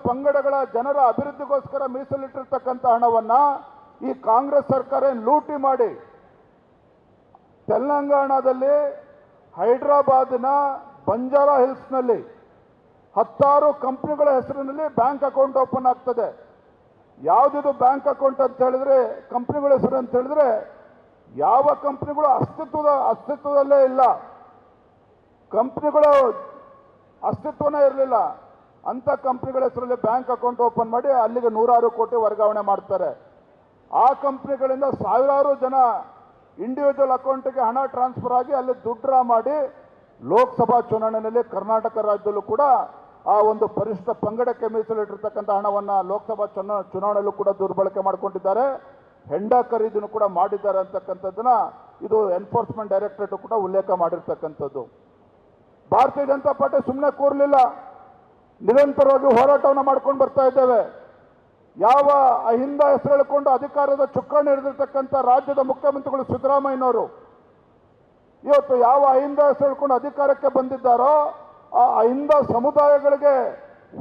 ಪಂಗಡಗಳ ಜನರ ಅಭಿವೃದ್ಧಿಗೋಸ್ಕರ ಮೀಸಲಿಟ್ಟಿರ್ತಕ್ಕಂಥ ಹಣವನ್ನ ಈ ಕಾಂಗ್ರೆಸ್ ಸರ್ಕಾರ ಲೂಟಿ ಮಾಡಿ ತೆಲಂಗಾಣದಲ್ಲಿ ಹೈದರಾಬಾದ್ನ ಬಂಜಾರಾ ಹಿಲ್ಸ್ನಲ್ಲಿ 10 ಕಂಪ್ನಿಗಳ ಹೆಸರಿನಲ್ಲಿ ಬ್ಯಾಂಕ್ ಅಕೌಂಟ್ ಓಪನ್ ಆಗ್ತದೆ. ಯಾವುದಿದು ಬ್ಯಾಂಕ್ ಅಕೌಂಟ್ ಅಂತ ಹೇಳಿದ್ರೆ ಕಂಪ್ನಿಗಳ ಹೆಸರು ಅಂತ ಹೇಳಿದ್ರೆ ಯಾವ ಕಂಪ್ನಿಗಳು ಅಸ್ತಿತ್ವದಲ್ಲೇ ಇಲ್ಲ, ಕಂಪ್ನಿಗಳು ಅಸ್ತಿತ್ವನೇ ಇರಲಿಲ್ಲ ಅಂತ ಕಂಪ್ನಿಗಳ ಹೆಸರಲ್ಲಿ ಬ್ಯಾಂಕ್ ಅಕೌಂಟ್ ಓಪನ್ ಮಾಡಿ ಅಲ್ಲಿಗೆ 106 ಕೋಟಿ ವರ್ಗಾವಣೆ ಮಾಡ್ತಾರೆ. ಆ ಕಂಪ್ನಿಗಳಿಂದ ಸಾವಿರಾರು ಜನ ಇಂಡಿವಿಜುವಲ್ ಅಕೌಂಟ್ಗೆ ಹಣ ಟ್ರಾನ್ಸ್ಫರ್ ಆಗಿ ಅಲ್ಲಿ ದುಡ್ಡು ಡ್ರಾ ಮಾಡಿ ಲೋಕಸಭಾ ಚುನಾವಣೆಯಲ್ಲಿ ಕರ್ನಾಟಕ ರಾಜ್ಯದಲ್ಲೂ ಕೂಡ ಆ ಒಂದು ಪರಿಶಿಷ್ಟ ಪಂಗಡಕ್ಕೆ ಮೀಸಲಿಟ್ಟಿರ್ತಕ್ಕಂಥ ಹಣವನ್ನು ಲೋಕಸಭಾ ಚುನಾವಣೆಯಲ್ಲೂ ಕೂಡ ದುರ್ಬಳಕೆ ಮಾಡಿಕೊಂಡಿದ್ದಾರೆ, ಹೆಂಡ ಖರೀದಿನೂ ಕೂಡ ಮಾಡಿದ್ದಾರೆ ಅಂತಕ್ಕಂಥದ್ದನ್ನ ಇದು ಎನ್ಫೋರ್ಸ್ಮೆಂಟ್ ಡೈರೆಕ್ಟರೇಟ್ ಕೂಡ ಉಲ್ಲೇಖ ಮಾಡಿರ್ತಕ್ಕಂಥದ್ದು. ಭಾರತೀಯ ಜನತಾ ಪಾರ್ಟಿ ಸುಮ್ಮನೆ ಕೂರಲಿಲ್ಲ, ನಿರಂತರವಾಗಿ ಹೋರಾಟವನ್ನು ಮಾಡ್ಕೊಂಡು ಬರ್ತಾ ಇದ್ದೇವೆ. ಯಾವ ಅಹಿಂದ ಹೆಸರು ಹೇಳಿಕೊಂಡು ಅಧಿಕಾರದ ಚುಕ್ಕಾಣಿ ಹಿಡಿದಿರ್ತಕ್ಕಂಥ ರಾಜ್ಯದ ಮುಖ್ಯಮಂತ್ರಿಗಳು ಸಿದ್ದರಾಮಯ್ಯನವರು ಇವತ್ತು ಯಾವ ಅಹಿಂದ ಹೆಸರು ಹೇಳಿಕೊಂಡು ಅಧಿಕಾರಕ್ಕೆ ಬಂದಿದ್ದಾರೋ ಆ ಅಹಿಂದ ಸಮುದಾಯಗಳಿಗೆ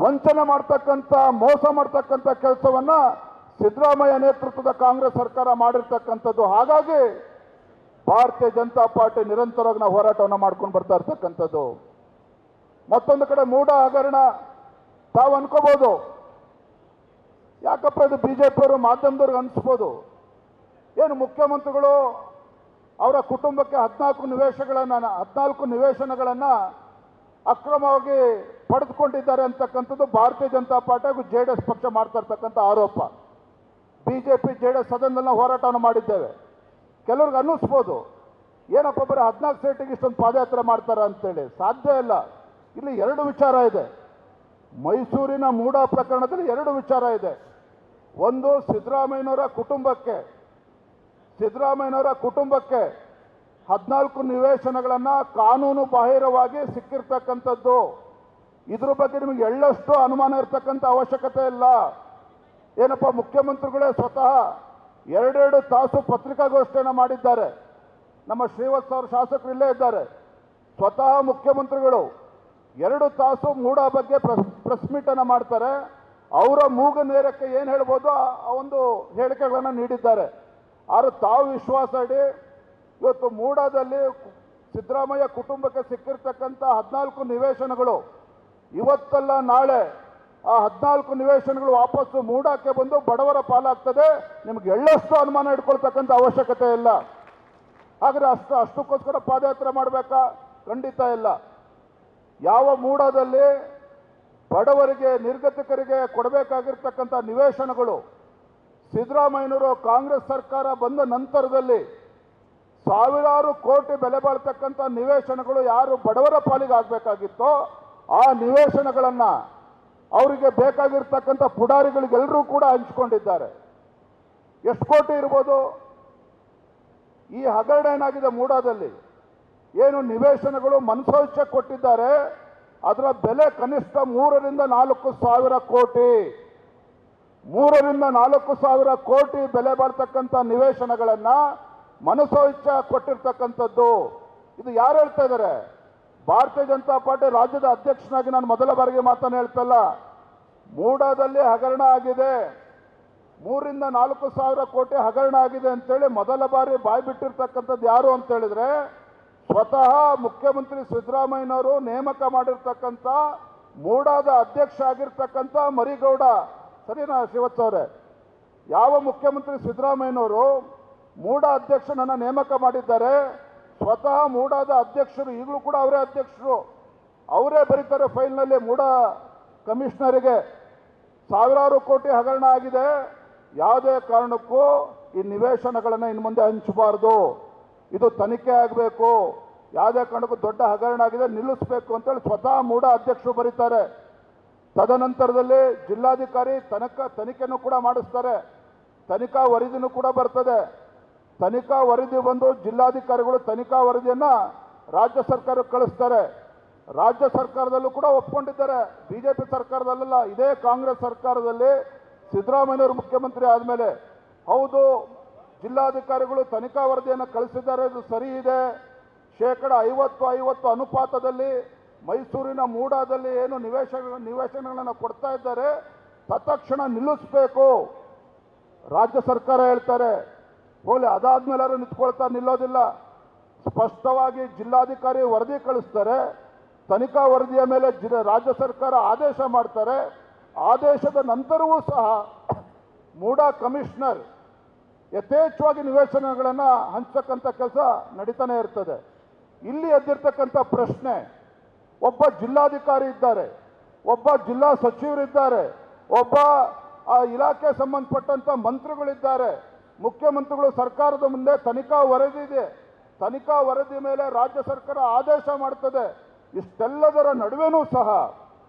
ವಂಚನೆ ಮಾಡ್ತಕ್ಕಂಥ ಮೋಸ ಮಾಡ್ತಕ್ಕಂಥ ಕೆಲಸವನ್ನ ಸಿದ್ದರಾಮಯ್ಯ ನೇತೃತ್ವದ ಕಾಂಗ್ರೆಸ್ ಸರ್ಕಾರ ಮಾಡಿರ್ತಕ್ಕಂಥದ್ದು. ಹಾಗಾಗಿ ಭಾರತೀಯ ಜನತಾ ಪಾರ್ಟಿ ನಿರಂತರವಾಗಿ ನಾವು ಹೋರಾಟವನ್ನು ಮಾಡ್ಕೊಂಡು ಬರ್ತಾ ಇರ್ತಕ್ಕಂಥದ್ದು. ಮತ್ತೊಂದು ಕಡೆ ಮೂಢ ಹಗರಣ ತಾವು ಅನ್ಕೋಬಹುದು, ಯಾಕಪ್ಪ ಇದು ಬಿಜೆಪಿಯವರು ಮಾಧ್ಯಮದವ್ರಿಗೆ ಅನಿಸ್ಬೋದು, ಏನು ಮುಖ್ಯಮಂತ್ರಿಗಳು ಅವರ ಕುಟುಂಬಕ್ಕೆ 14 ನಿವೇಶನಗಳನ್ನು ಅಕ್ರಮವಾಗಿ ಪಡೆದುಕೊಂಡಿದ್ದಾರೆ ಅಂತಕ್ಕಂಥದ್ದು ಭಾರತೀಯ ಜನತಾ ಪಾರ್ಟಿ ಹಾಗೂ JDS ಪಕ್ಷ ಮಾಡ್ತಾ ಇರ್ತಕ್ಕಂಥ ಆರೋಪ. ಬಿಜೆಪಿ JDS ಸದನದಲ್ಲಿ ಹೋರಾಟವನ್ನು ಮಾಡಿದ್ದೇವೆ. ಕೆಲವ್ರಿಗೆ ಅನ್ನಿಸ್ಬೋದು, ಏನಪ್ಪ ಬರೀ 14 ಸೀಟಿಗೆ ಇಷ್ಟೊಂದು ಪಾದಯಾತ್ರೆ ಮಾಡ್ತಾರೆ ಅಂತೇಳಿ. ಸಾಧ್ಯ ಇಲ್ಲ. ಇಲ್ಲಿ 2 ವಿಚಾರ ಇದೆ. ಮೈಸೂರಿನ ಮೂಡ ಪ್ರಕರಣದಲ್ಲಿ 2 ವಿಚಾರ ಇದೆ. ಒಂದು, ಸಿದ್ದರಾಮಯ್ಯನವರ ಕುಟುಂಬಕ್ಕೆ 14 ನಿವೇಶನಗಳನ್ನು ಕಾನೂನು ಬಾಹಿರವಾಗಿ ಸಿಕ್ಕಿರ್ತಕ್ಕಂಥದ್ದು. ಇದ್ರ ಬಗ್ಗೆ ನಿಮಗೆ ಎಳ್ಳಷ್ಟು ಅನುಮಾನ ಇರ್ತಕ್ಕಂಥ ಅವಶ್ಯಕತೆ ಇಲ್ಲ. ಏನಪ್ಪ ಮುಖ್ಯಮಂತ್ರಿಗಳೇ ಸ್ವತಃ 2 ತಾಸು ಪತ್ರಿಕಾಗೋಷ್ಠಿಯನ್ನು ಮಾಡಿದ್ದಾರೆ. ನಮ್ಮ ಶ್ರೀವತ್ಸ ಅವರು ಶಾಸಕರು ಇಲ್ಲೇ ಇದ್ದಾರೆ. ಸ್ವತಃ ಮುಖ್ಯಮಂತ್ರಿಗಳು 2 ತಾಸು ಮೂಡ ಬಗ್ಗೆ ಪ್ರೆಸ್ ಮೀಟನ್ನು ಮಾಡ್ತಾರೆ. ಅವರ ಮೂಗು ನೇರಕ್ಕೆ ಏನು ಹೇಳ್ಬೋದು ಆ ಒಂದು ಹೇಳಿಕೆಗಳನ್ನು ನೀಡಿದ್ದಾರೆ. ಆದರೆ ತಾವು ವಿಶ್ವಾಸ ಇಡಿ, ಇವತ್ತು ಮೂಡಾದಲ್ಲಿ ಸಿದ್ದರಾಮಯ್ಯ ಕುಟುಂಬಕ್ಕೆ ಸಿಕ್ಕಿರ್ತಕ್ಕಂಥ 14 ನಿವೇಶನಗಳು ಇವತ್ತಲ್ಲ ನಾಳೆ ಆ 14 ನಿವೇಶನಗಳು ವಾಪಸ್ಸು ಮೂಡಕ್ಕೆ ಬಂದು ಬಡವರ ಪಾಲಾಗ್ತದೆ. ನಿಮ್ಗೆ ಎಳ್ಳಷ್ಟು ಅನುಮಾನ ಇಟ್ಕೊಳ್ತಕ್ಕಂಥ ಅವಶ್ಯಕತೆ ಇಲ್ಲ. ಹಾಗಾದ್ರೆ ಅಷ್ಟಕ್ಕೋಸ್ಕರ ಪಾದಯಾತ್ರೆ ಮಾಡಬೇಕಾ? ಖಂಡಿತ ಇಲ್ಲ. ಯಾವ ಮೂಡಾದಲ್ಲಿ ಬಡವರಿಗೆ ನಿರ್ಗತಿಕರಿಗೆ ಕೊಡಬೇಕಾಗಿರ್ತಕ್ಕಂಥ ನಿವೇಶನಗಳು ಸಿದ್ದರಾಮಯ್ಯನವರು ಕಾಂಗ್ರೆಸ್ ಸರ್ಕಾರ ಬಂದ ನಂತರದಲ್ಲಿ ಸಾವಿರಾರು ಕೋಟಿ ಬೆಲೆ ಬಾಳ್ತಕ್ಕಂಥ ನಿವೇಶನಗಳು ಯಾರು ಬಡವರ ಪಾಲಿಗೆ ಆಗಬೇಕಾಗಿತ್ತೋ ಆ ನಿವೇಶನಗಳನ್ನು ಅವರಿಗೆ ಬೇಕಾಗಿರ್ತಕ್ಕಂಥ ಪುಡಾರಿಗಳಿಗೆಲ್ಲರೂ ಕೂಡ ಹಂಚಿಕೊಂಡಿದ್ದಾರೆ. ಎಷ್ಟು ಕೋಟಿ ಇರ್ಬೋದು? ಈ ಹಗರಣ ಏನಾಗಿದೆ ಮೂಡಾದಲ್ಲಿ, ಏನು ನಿವೇಶನಗಳು ಮನಸೋಚ್ಛೆ ಕೊಟ್ಟಿದ್ದಾರೆ ಅದರ ಬೆಲೆ ಕನಿಷ್ಠ 3ರಿಂದ 4 ಸಾವಿರ ಕೋಟಿ. 3ರಿಂದ 4 ಸಾವಿರ ಕೋಟಿ ಬೆಲೆ ಬಾಳ್ತಕ್ಕಂಥ ನಿವೇಶನಗಳನ್ನು ಮನಸೋಚ್ಛ ಕೊಟ್ಟಿರ್ತಕ್ಕಂಥದ್ದು. ಇದು ಯಾರು ಹೇಳ್ತಾ ಇದ್ದಾರೆ? ಭಾರತೀಯ ಜನತಾ ಪಾರ್ಟಿ ರಾಜ್ಯದ ಅಧ್ಯಕ್ಷನಾಗಿ ನಾನು ಮೊದಲ ಬಾರಿಗೆ ಮಾತನ್ನು ಹೇಳ್ತಲ್ಲ. ಮೂಡಾದಲ್ಲಿ ಹಗರಣ ಆಗಿದೆ, 3ರಿಂದ 4 ಸಾವಿರ ಕೋಟಿ ಹಗರಣ ಆಗಿದೆ ಅಂತೇಳಿ ಮೊದಲ ಬಾರಿ ಬಾಯಿ ಬಿಟ್ಟಿರ್ತಕ್ಕಂಥದ್ದು ಯಾರು ಅಂತ ಹೇಳಿದ್ರೆ ಸ್ವತಃ ಮುಖ್ಯಮಂತ್ರಿ ಸಿದ್ದರಾಮಯ್ಯನವರು ನೇಮಕ ಮಾಡಿರ್ತಕ್ಕಂಥ ಮೂಡಾದ ಅಧ್ಯಕ್ಷ ಆಗಿರ್ತಕ್ಕಂಥ ಮರಿಗೌಡ. ಸರಿನಾ ಶಿವತ್ಸ ಅವರೇ? ಯಾವ ಮುಖ್ಯಮಂತ್ರಿ ಸಿದ್ದರಾಮಯ್ಯನವರು ಮೂಡಾ ಅಧ್ಯಕ್ಷನನ್ನು ನೇಮಕ ಮಾಡಿದ್ದಾರೆ, ಸ್ವತಃ ಮೂಡಾದ ಅಧ್ಯಕ್ಷರು, ಈಗಲೂ ಕೂಡ ಅವರೇ ಅಧ್ಯಕ್ಷರು, ಅವರೇ ಬರೀತಾರೆ ಫೈಲ್ನಲ್ಲಿ ಮೂಡಾ ಕಮಿಷನರಿಗೆ ಸಾವಿರಾರು ಕೋಟಿ ಹಗರಣ ಆಗಿದೆ, ಯಾವುದೇ ಕಾರಣಕ್ಕೂ ಈ ನಿವೇಶನಗಳನ್ನು ಇನ್ನು ಮುಂದೆ ಹಂಚಬಾರ್ದು, ಇದು ತನಿಖೆ ಆಗಬೇಕು, ಯಾವುದೇ ಕಾರಣಕ್ಕೂ ದೊಡ್ಡ ಹಗರಣ ಆಗಿದೆ ನಿಲ್ಲಿಸಬೇಕು ಅಂತೇಳಿ ಸ್ವತಃ ಮೂಡಾ ಅಧ್ಯಕ್ಷರು ಬರೀತಾರೆ. ತದನಂತರದಲ್ಲಿ ಜಿಲ್ಲಾಧಿಕಾರಿ ತನಿಖೆನೂ ಕೂಡ ಮಾಡಿಸ್ತಾರೆ, ತನಿಖಾ ವರದಿನೂ ಕೂಡ ಬರ್ತದೆ. ತನಿಖಾ ವರದಿ ಬಂದು ಜಿಲ್ಲಾಧಿಕಾರಿಗಳು ತನಿಖಾ ವರದಿಯನ್ನು ರಾಜ್ಯ ಸರ್ಕಾರಕ್ಕೆ ಕಳಿಸ್ತಾರೆ. ರಾಜ್ಯ ಸರ್ಕಾರದಲ್ಲೂ ಕೂಡ ಒಪ್ಕೊಂಡಿದ್ದಾರೆ, ಬಿಜೆಪಿ ಸರ್ಕಾರದಲ್ಲ, ಇದೇ ಕಾಂಗ್ರೆಸ್ ಸರ್ಕಾರದಲ್ಲಿ ಸಿದ್ದರಾಮಯ್ಯವರು ಮುಖ್ಯಮಂತ್ರಿ ಆದಮೇಲೆ ಹೌದು ಜಿಲ್ಲಾಧಿಕಾರಿಗಳು ತನಿಖಾ ವರದಿಯನ್ನು ಕಳಿಸಿದ್ದಾರೆ, ಇದು ಸರಿ ಇದೆ. 50-50 ಅನುಪಾತದಲ್ಲಿ ಮೈಸೂರಿನ ಮೂಡಾದಲ್ಲಿ ಏನು ನಿವೇಶನಗಳನ್ನು ಕೊಡ್ತಾ ಇದ್ದಾರೆ ತತ್ಕ್ಷಣ ನಿಲ್ಲಿಸಬೇಕು ರಾಜ್ಯ ಸರ್ಕಾರ ಹೇಳ್ತಾರೆ. ಹೋಲಿ ಅದಾದ್ಮೇಲೆ ಅವರು ನಿಂತ್ಕೊಳ್ತಾ ನಿಲ್ಲೋದಿಲ್ಲ. ಸ್ಪಷ್ಟವಾಗಿ ಜಿಲ್ಲಾಧಿಕಾರಿ ವರದಿ ಕಳಿಸ್ತಾರೆ, ತನಿಖಾ ವರದಿಯ ಮೇಲೆ ರಾಜ್ಯ ಸರ್ಕಾರ ಆದೇಶ ಮಾಡ್ತಾರೆ. ಆದೇಶದ ನಂತರವೂ ಸಹ ಮೂಡಾ ಕಮಿಷನರ್ ಯಥೇಚ್ಛವಾಗಿ ನಿವೇಶನಗಳನ್ನು ಹಂಚತಕ್ಕಂಥ ಕೆಲಸ ನಡೀತಾನೆ ಇರ್ತದೆ. ಇಲ್ಲಿ ಎದ್ದಿರ್ತಕ್ಕಂಥ ಪ್ರಶ್ನೆ, ಒಬ್ಬ ಜಿಲ್ಲಾಧಿಕಾರಿ ಇದ್ದಾರೆ, ಒಬ್ಬ ಜಿಲ್ಲಾ ಸಚಿವರಿದ್ದಾರೆ, ಒಬ್ಬ ಆ ಇಲಾಖೆ ಸಂಬಂಧಪಟ್ಟಂಥ ಮಂತ್ರಿಗಳಿದ್ದಾರೆ, ಮುಖ್ಯಮಂತ್ರಿಗಳು ಸರ್ಕಾರದ ಮುಂದೆ ತನಿಖಾ ವರದಿ ಇದೆ, ತನಿಖಾ ವರದಿ ಮೇಲೆ ರಾಜ್ಯ ಸರ್ಕಾರ ಆದೇಶ ಮಾಡ್ತದೆ. ಇಷ್ಟೆಲ್ಲದರ ನಡುವೆನೂ ಸಹ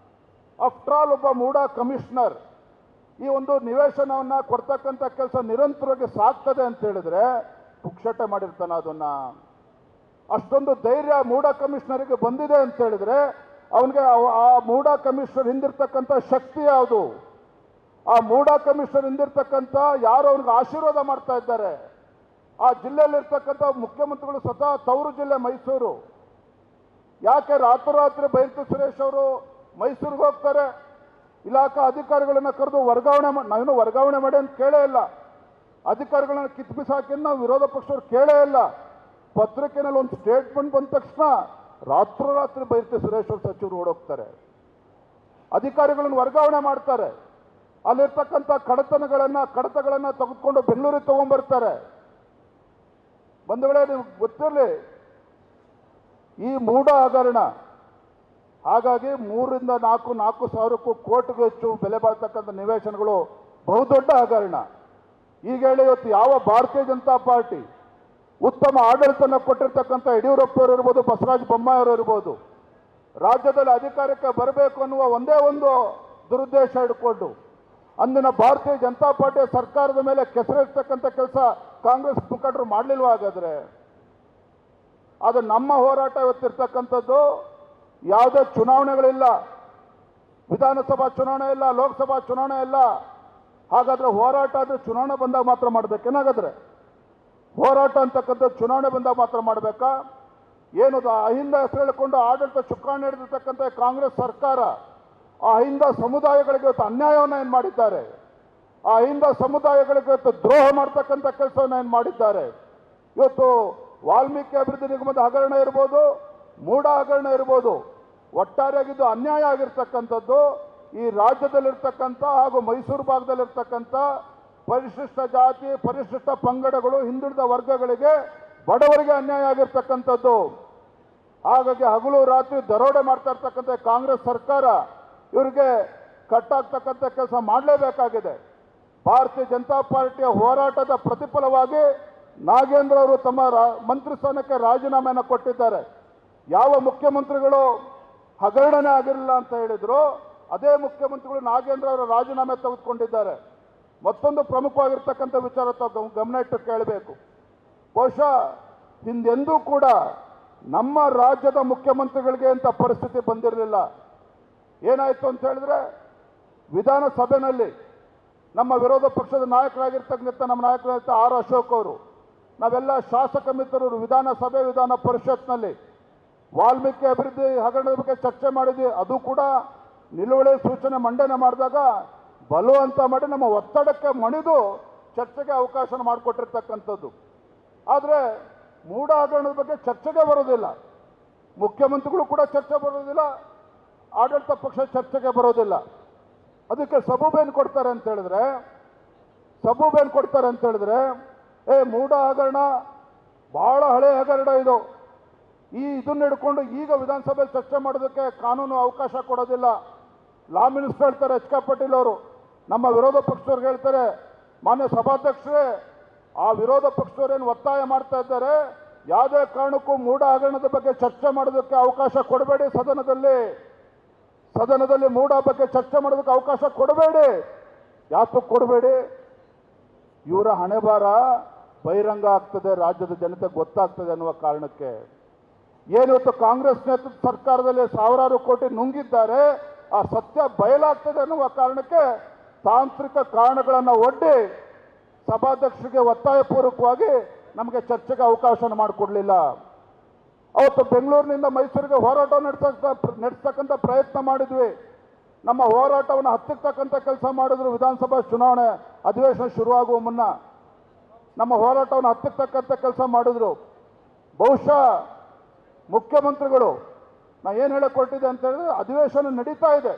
ಆಫ್ಟರ್ ಆಲ್ ಒಬ್ಬ ಮೂಡಾ ಕಮಿಷನರ್ ಈ ಒಂದು ನಿವೇಶನವನ್ನು ಕೊಡ್ತಕ್ಕಂಥ ಕೆಲಸ ನಿರಂತರವಾಗಿ ಸಾಗ್ತದೆ ಅಂತ ಹೇಳಿದ್ರೆ ಪುಕ್ಷಟೆ ಮಾಡಿರ್ತಾನೆ. ಅದನ್ನ ಅಷ್ಟೊಂದು ಧೈರ್ಯ ಮೂಡಾ ಕಮಿಷನರಿಗೆ ಬಂದಿದೆ ಅಂತ ಹೇಳಿದ್ರೆ ಅವನಿಗೆ ಆ ಮೂಡಾ ಕಮಿಷನರ್ ಹಿಂದಿರ್ತಕ್ಕಂಥ ಶಕ್ತಿ ಯಾವುದು, ಆ ಮೂಡಾ ಕಮಿಷನರ್ ಹಿಂದಿರ್ತಕ್ಕಂಥ ಯಾರು ಅವ್ರಿಗೆ ಆಶೀರ್ವಾದ ಮಾಡ್ತಾ ಇದ್ದಾರೆ, ಆ ಜಿಲ್ಲೆಯಲ್ಲಿರ್ತಕ್ಕಂಥ ಮುಖ್ಯಮಂತ್ರಿಗಳು ಸ್ವತಃ ತವರು ಜಿಲ್ಲೆ ಮೈಸೂರು. ಯಾಕೆ ರಾತ್ರೋರಾತ್ರಿ ಬೈರತಿ ಸುರೇಶ್ ಅವರು ಮೈಸೂರಿಗೆ ಹೋಗ್ತಾರೆ, ಇಲಾಖಾ ಅಧಿಕಾರಿಗಳನ್ನ ಕರೆದು ನಾವೇನು ವರ್ಗಾವಣೆ ಮಾಡಿ ಅಂತ ಕೇಳೇ ಇಲ್ಲ, ಅಧಿಕಾರಿಗಳನ್ನ ಕಿತ್ಬಿಸಾಕಿ ನಾವು ವಿರೋಧ ಪಕ್ಷವರು ಕೇಳೇ ಇಲ್ಲ. ಪತ್ರಿಕೆಯಲ್ಲಿ ಒಂದು ಸ್ಟೇಟ್ಮೆಂಟ್ ಬಂದ ತಕ್ಷಣ ರಾತ್ರೋರಾತ್ರಿ ಬೈರತಿ ಸುರೇಶ್ ಅವರು ಸಚಿವರು ಓಡೋಗ್ತಾರೆ, ಅಧಿಕಾರಿಗಳನ್ನು ವರ್ಗಾವಣೆ ಮಾಡ್ತಾರೆ, ಅಲ್ಲಿರ್ತಕ್ಕಂಥ ಕಡತಗಳನ್ನು ತೆಗೆದುಕೊಂಡು ಬೆಂಗಳೂರಿಗೆ ತಗೊಂಡ್ಬರ್ತಾರೆ. ಬಂಧುಗಳೇ, ನಿಮ್ಗೆ ಗೊತ್ತಿರಲಿ ಈ ಮೂಡಾ ಹಗರಣ ಹಾಗಾಗಿ 3-4 ಸಾವಿರಕ್ಕೂ ಕೋಟಿಗೂ ಹೆಚ್ಚು ಬೆಲೆ ಬಾಳ್ತಕ್ಕಂಥ ನಿವೇಶನಗಳು ಬಹುದೊಡ್ಡ ಹಗರಣ. ಈಗ ಹೇಳಿ, ಇವತ್ತು ಯಾವ ಭಾರತೀಯ ಜನತಾ ಪಾರ್ಟಿ ಉತ್ತಮ ಆಡಳಿತನ ಕೊಟ್ಟಿರ್ತಕ್ಕಂಥ ಯಡಿಯೂರಪ್ಪವರು ಇರ್ಬೋದು, ಬಸವರಾಜ ಬೊಮ್ಮಾಯಿಯವರು ಇರ್ಬೋದು, ರಾಜ್ಯದಲ್ಲಿ ಅಧಿಕಾರಕ್ಕೆ ಬರಬೇಕು ಅನ್ನುವ ಒಂದೇ ಒಂದು ದುರುದ್ದೇಶ ಇಟ್ಕೊಂಡು ಅಂದಿನ ಭಾರತೀಯ ಜನತಾ ಪಾರ್ಟಿಯ ಸರ್ಕಾರದ ಮೇಲೆ ಕೆಸರಿರ್ತಕ್ಕಂಥ ಕೆಲಸ ಕಾಂಗ್ರೆಸ್ ಮುಖಂಡರು ಮಾಡಲಿಲ್ವ? ಹಾಗಾದ್ರೆ ಅದು ನಮ್ಮ ಹೋರಾಟ ಇವತ್ತಿರ್ತಕ್ಕಂಥದ್ದು. ಯಾವುದೇ ಚುನಾವಣೆಗಳಿಲ್ಲ, ವಿಧಾನಸಭಾ ಚುನಾವಣೆ ಇಲ್ಲ, ಲೋಕಸಭಾ ಚುನಾವಣೆ ಇಲ್ಲ. ಹಾಗಾದ್ರೆ ಹೋರಾಟ ಆದರೆ ಚುನಾವಣೆ ಬಂದಾಗ ಮಾತ್ರ ಮಾಡಬೇಕೇನಾಗಾದ್ರೆ? ಹೋರಾಟ ಅಂತಕ್ಕಂಥ ಚುನಾವಣೆ ಬಂದಾಗ ಮಾತ್ರ ಮಾಡಬೇಕಾ? ಏನು ಅಹಿಂದ ಹೆಸರು ಹೇಳಿಕೊಂಡು ಆಡಳಿತ ಚುಕ್ಕಾಣಿ ಹಿಡಿದಿರ್ತಕ್ಕಂಥ ಕಾಂಗ್ರೆಸ್ ಸರ್ಕಾರ ಆ ಅಹಿಂದ ಸಮುದಾಯಗಳಿಗೆ ಇವತ್ತು ಅನ್ಯಾಯವನ್ನು ಏನು ಮಾಡಿದ್ದಾರೆ, ಆ ಅಹಿಂದ ಸಮುದಾಯಗಳಿಗೆ ಇವತ್ತು ದ್ರೋಹ ಮಾಡ್ತಕ್ಕಂಥ ಕೆಲಸವನ್ನು ಏನು ಮಾಡಿದ್ದಾರೆ. ಇವತ್ತು ವಾಲ್ಮೀಕಿ ಅಭಿವೃದ್ಧಿ ನಿಗಮದ ಹಗರಣ ಇರ್ಬೋದು, ಮೂಡಾ ಹಗರಣ ಇರ್ಬೋದು, ಒಟ್ಟಾರೆಯಾಗಿದ್ದು ಅನ್ಯಾಯ ಆಗಿರ್ತಕ್ಕಂಥದ್ದು ಈ ರಾಜ್ಯದಲ್ಲಿರ್ತಕ್ಕಂಥ ಹಾಗೂ ಮೈಸೂರು ಭಾಗದಲ್ಲಿರ್ತಕ್ಕಂಥ ಪರಿಶಿಷ್ಟ ಜಾತಿ, ಪರಿಶಿಷ್ಟ ಪಂಗಡಗಳು, ಹಿಂದುಳಿದ ವರ್ಗಗಳಿಗೆ, ಬಡವರಿಗೆ ಅನ್ಯಾಯ ಆಗಿರ್ತಕ್ಕಂಥದ್ದು. ಹಾಗಾಗಿ ಹಗಲು ರಾತ್ರಿ ದರೋಡೆ ಮಾಡ್ತಾ ಇರ್ತಕ್ಕಂಥ ಕಾಂಗ್ರೆಸ್ ಸರ್ಕಾರ ಇವರಿಗೆ ಕಟ್ಟಾಗ್ತಕ್ಕಂಥ ಕೆಲಸ ಮಾಡಲೇಬೇಕಾಗಿದೆ. ಭಾರತೀಯ ಜನತಾ ಪಾರ್ಟಿಯ ಹೋರಾಟದ ಪ್ರತಿಫಲವಾಗಿ ನಾಗೇಂದ್ರ ಅವರು ತಮ್ಮ ಮಂತ್ರಿ ಸ್ಥಾನಕ್ಕೆ ರಾಜೀನಾಮೆಯನ್ನು ಕೊಟ್ಟಿದ್ದಾರೆ. ಯಾವ ಮುಖ್ಯಮಂತ್ರಿಗಳು ಹಗರಣನೇ ಆಗಿರಲಿಲ್ಲ ಅಂತ ಹೇಳಿದ್ರು, ಅದೇ ಮುಖ್ಯಮಂತ್ರಿಗಳು ನಾಗೇಂದ್ರ ಅವರ ರಾಜೀನಾಮೆ ತೆಗೆದುಕೊಂಡಿದ್ದಾರೆ. ಮತ್ತೊಂದು ಪ್ರಮುಖವಾಗಿರ್ತಕ್ಕಂಥ ವಿಚಾರ ಗಮನ ಇಟ್ಟು ಕೇಳಬೇಕು. ಬಹುಶಃ ಹಿಂದೆಂದೂ ಕೂಡ ನಮ್ಮ ರಾಜ್ಯದ ಮುಖ್ಯಮಂತ್ರಿಗಳಿಗೆ ಇಂಥ ಪರಿಸ್ಥಿತಿ ಬಂದಿರಲಿಲ್ಲ. ಏನಾಯಿತು ಅಂತ ಹೇಳಿದ್ರೆ, ವಿಧಾನಸಭೆಯಲ್ಲಿ ನಮ್ಮ ವಿರೋಧ ಪಕ್ಷದ ನಾಯಕರಾಗಿರ್ತಕ್ಕಂಥ ನಮ್ಮ ನಾಯಕರಾಗಿರ್ತ ಆರ್ ಅಶೋಕ್ ಅವರು, ನಾವೆಲ್ಲ ಶಾಸಕ ಮಿತ್ರರು ವಿಧಾನಸಭೆ ವಿಧಾನ ಪರಿಷತ್ನಲ್ಲಿ ವಾಲ್ಮೀಕಿ ಅಭಿವೃದ್ಧಿ ಹಗರಣದ ಬಗ್ಗೆ ಚರ್ಚೆ ಮಾಡಿದ್ವಿ. ಅದು ಕೂಡ ನಿಲುವಳಿ ಸೂಚನೆ ಮಂಡನೆ ಮಾಡಿದಾಗ ಬಲವಂತ ಮಾಡಿ ನಮ್ಮ ಒತ್ತಡಕ್ಕೆ ಮಣಿದು ಚರ್ಚೆಗೆ ಅವಕಾಶ ಮಾಡಿಕೊಟ್ಟಿರ್ತಕ್ಕಂಥದ್ದು. ಆದರೆ ಮೂಡಾ ಹಗರಣದ ಬಗ್ಗೆ ಚರ್ಚೆಗೆ ಬರೋದಿಲ್ಲ, ಮುಖ್ಯಮಂತ್ರಿಗಳು ಕೂಡ ಚರ್ಚೆ ಬರೋದಿಲ್ಲ, ಆಡಳಿತ ಪಕ್ಷ ಚರ್ಚೆಗೆ ಬರೋದಿಲ್ಲ. ಅದಕ್ಕೆ ಸಬೂಬೇನು ಕೊಡ್ತಾರೆ ಅಂತ ಹೇಳಿದ್ರೆ ಮೂಡಾ ಹಗರಣ ಬಹಳ ಹಳೆ ಹಗರಣ ಇದು, ಇದನ್ನ ಹಿಡ್ಕೊಂಡು ಈಗ ವಿಧಾನಸಭೆಯಲ್ಲಿ ಚರ್ಚೆ ಮಾಡೋದಕ್ಕೆ ಕಾನೂನು ಅವಕಾಶ ಕೊಡೋದಿಲ್ಲ. ಲಾ ಮಿನಿಸ್ಟರ್ ಹೇಳ್ತಾರೆ, ಎಚ್ ಕೆ ಪಾಟೀಲ್ ಅವರು, ನಮ್ಮ ವಿರೋಧ ಪಕ್ಷದವ್ರಿಗೆ ಹೇಳ್ತಾರೆ, ಮಾನ್ಯ ಸಭಾಧ್ಯಕ್ಷರೇ, ಆ ವಿರೋಧ ಪಕ್ಷದವರೇನು ಒತ್ತಾಯ ಮಾಡ್ತಾ ಇದ್ದಾರೆ, ಯಾವುದೇ ಕಾರಣಕ್ಕೂ ಮೂಡಾ ಹಗರಣದ ಬಗ್ಗೆ ಚರ್ಚೆ ಮಾಡೋದಕ್ಕೆ ಅವಕಾಶ ಕೊಡಬೇಡಿ, ಸದನದಲ್ಲಿ ಮೂಡಾ ಬಗ್ಗೆ ಚರ್ಚೆ ಮಾಡೋದಕ್ಕೆ ಅವಕಾಶ ಕೊಡಬೇಡಿ. ಯಾತಕ್ಕೆ ಕೊಡಬೇಡಿ? ಇವರ ಹಣೆಬಾರ ಬಹಿರಂಗ ಆಗ್ತದೆ, ರಾಜ್ಯದ ಜನತೆಗೆ ಗೊತ್ತಾಗ್ತದೆ ಅನ್ನುವ ಕಾರಣಕ್ಕೆ. ಏನಿವತ್ತು ಕಾಂಗ್ರೆಸ್ ನೇತೃತ್ವದ ಸರ್ಕಾರದಲ್ಲಿ ಸಾವಿರಾರು ಕೋಟಿ ನುಂಗಿದ್ದಾರೆ, ಆ ಸತ್ಯ ಬಯಲಾಗ್ತದೆ ಅನ್ನುವ ಕಾರಣಕ್ಕೆ ತಾಂತ್ರಿಕ ಕಾರಣಗಳನ್ನು ಒಡ್ಡಿ ಸಭಾಧ್ಯಕ್ಷರಿಗೆ ಒತ್ತಾಯಪೂರ್ವಕವಾಗಿ ನಮಗೆ ಚರ್ಚೆಗೆ ಅವಕಾಶ ಮಾಡಿಕೊಡ್ಲಿಲ್ಲ. ಅವತ್ತು ಬೆಂಗಳೂರಿನಿಂದ ಮೈಸೂರಿಗೆ ಹೋರಾಟ ನಡೆಸ್ತಕ್ಕಂಥ ಪ್ರಯತ್ನ ಮಾಡಿದ್ವಿ. ನಮ್ಮ ಹೋರಾಟವನ್ನು ಹತ್ತಿಕ್ಕತಕ್ಕಂಥ ಕೆಲಸ ಮಾಡಿದ್ರು. ವಿಧಾನಸಭಾ ಚುನಾವಣೆ ಅಧಿವೇಶನ ಶುರುವಾಗುವ ಮುನ್ನ ನಮ್ಮ ಹೋರಾಟವನ್ನು ಹತ್ತಿಕ್ಕತಕ್ಕಂಥ ಕೆಲಸ ಮಾಡಿದ್ರು. ಬಹುಶಃ ಮುಖ್ಯಮಂತ್ರಿಗಳು ನಾ ಏನು ಹೇಳಕ್ಕೆ ಹೊರಟಿದೆ ಅಂತ ಹೇಳಿದ್ರೆ, ಅಧಿವೇಶನ ನಡೀತಾ ಇದೆ.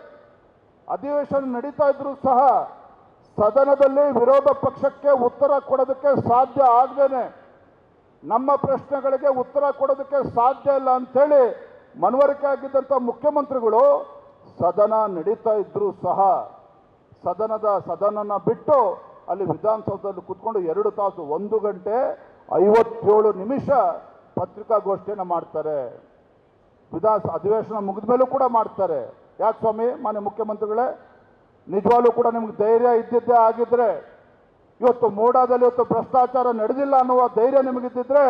ಅಧಿವೇಶನ ನಡೀತಾ ಇದ್ರೂ ಸಹ ಸದನದಲ್ಲಿ ವಿರೋಧ ಪಕ್ಷಕ್ಕೆ ಉತ್ತರ ಕೊಡೋದಕ್ಕೆ ಸಾಧ್ಯ ಆಗದೇನೆ, ನಮ್ಮ ಪ್ರಶ್ನೆಗಳಿಗೆ ಉತ್ತರ ಕೊಡೋದಕ್ಕೆ ಸಾಧ್ಯ ಇಲ್ಲ ಅಂಥೇಳಿ ಮನವರಿಕೆ ಆಗಿದ್ದಂಥ ಮುಖ್ಯಮಂತ್ರಿಗಳು ಸದನ ನಡೀತಾ ಇದ್ರೂ ಸಹ ಸದನನ ಬಿಟ್ಟು ಅಲ್ಲಿ ವಿಧಾನಸೌಧದಲ್ಲಿ ಕೂತ್ಕೊಂಡು 2 ತಾಸು 1 ಗಂಟೆ 57 ನಿಮಿಷ ಪತ್ರಿಕಾಗೋಷ್ಠಿಯನ್ನು ಮಾಡ್ತಾರೆ. ಅಧಿವೇಶನ ಮುಗಿದ ಮೇಲೂ ಕೂಡ ಮಾಡ್ತಾರೆ. ಯಾಕೆ ಸ್ವಾಮಿ ಮಾನ್ಯ ಮುಖ್ಯಮಂತ್ರಿಗಳೇ, ನಿಜವಾಗ್ಲೂ ಕೂಡ ನಿಮ್ಗೆ ಧೈರ್ಯ ಇದ್ದಿದ್ದೇ ಆಗಿದ್ರೆ, ಇವತ್ತು ಮೋಡಾದಲ್ಲಿ ಇವತ್ತು ಭ್ರಷ್ಟಾಚಾರ ನಡೆದಿಲ್ಲ ಅನ್ನುವ ಧೈರ್ಯ ನಿಮಗಿದ್ದಿದ್ರೆ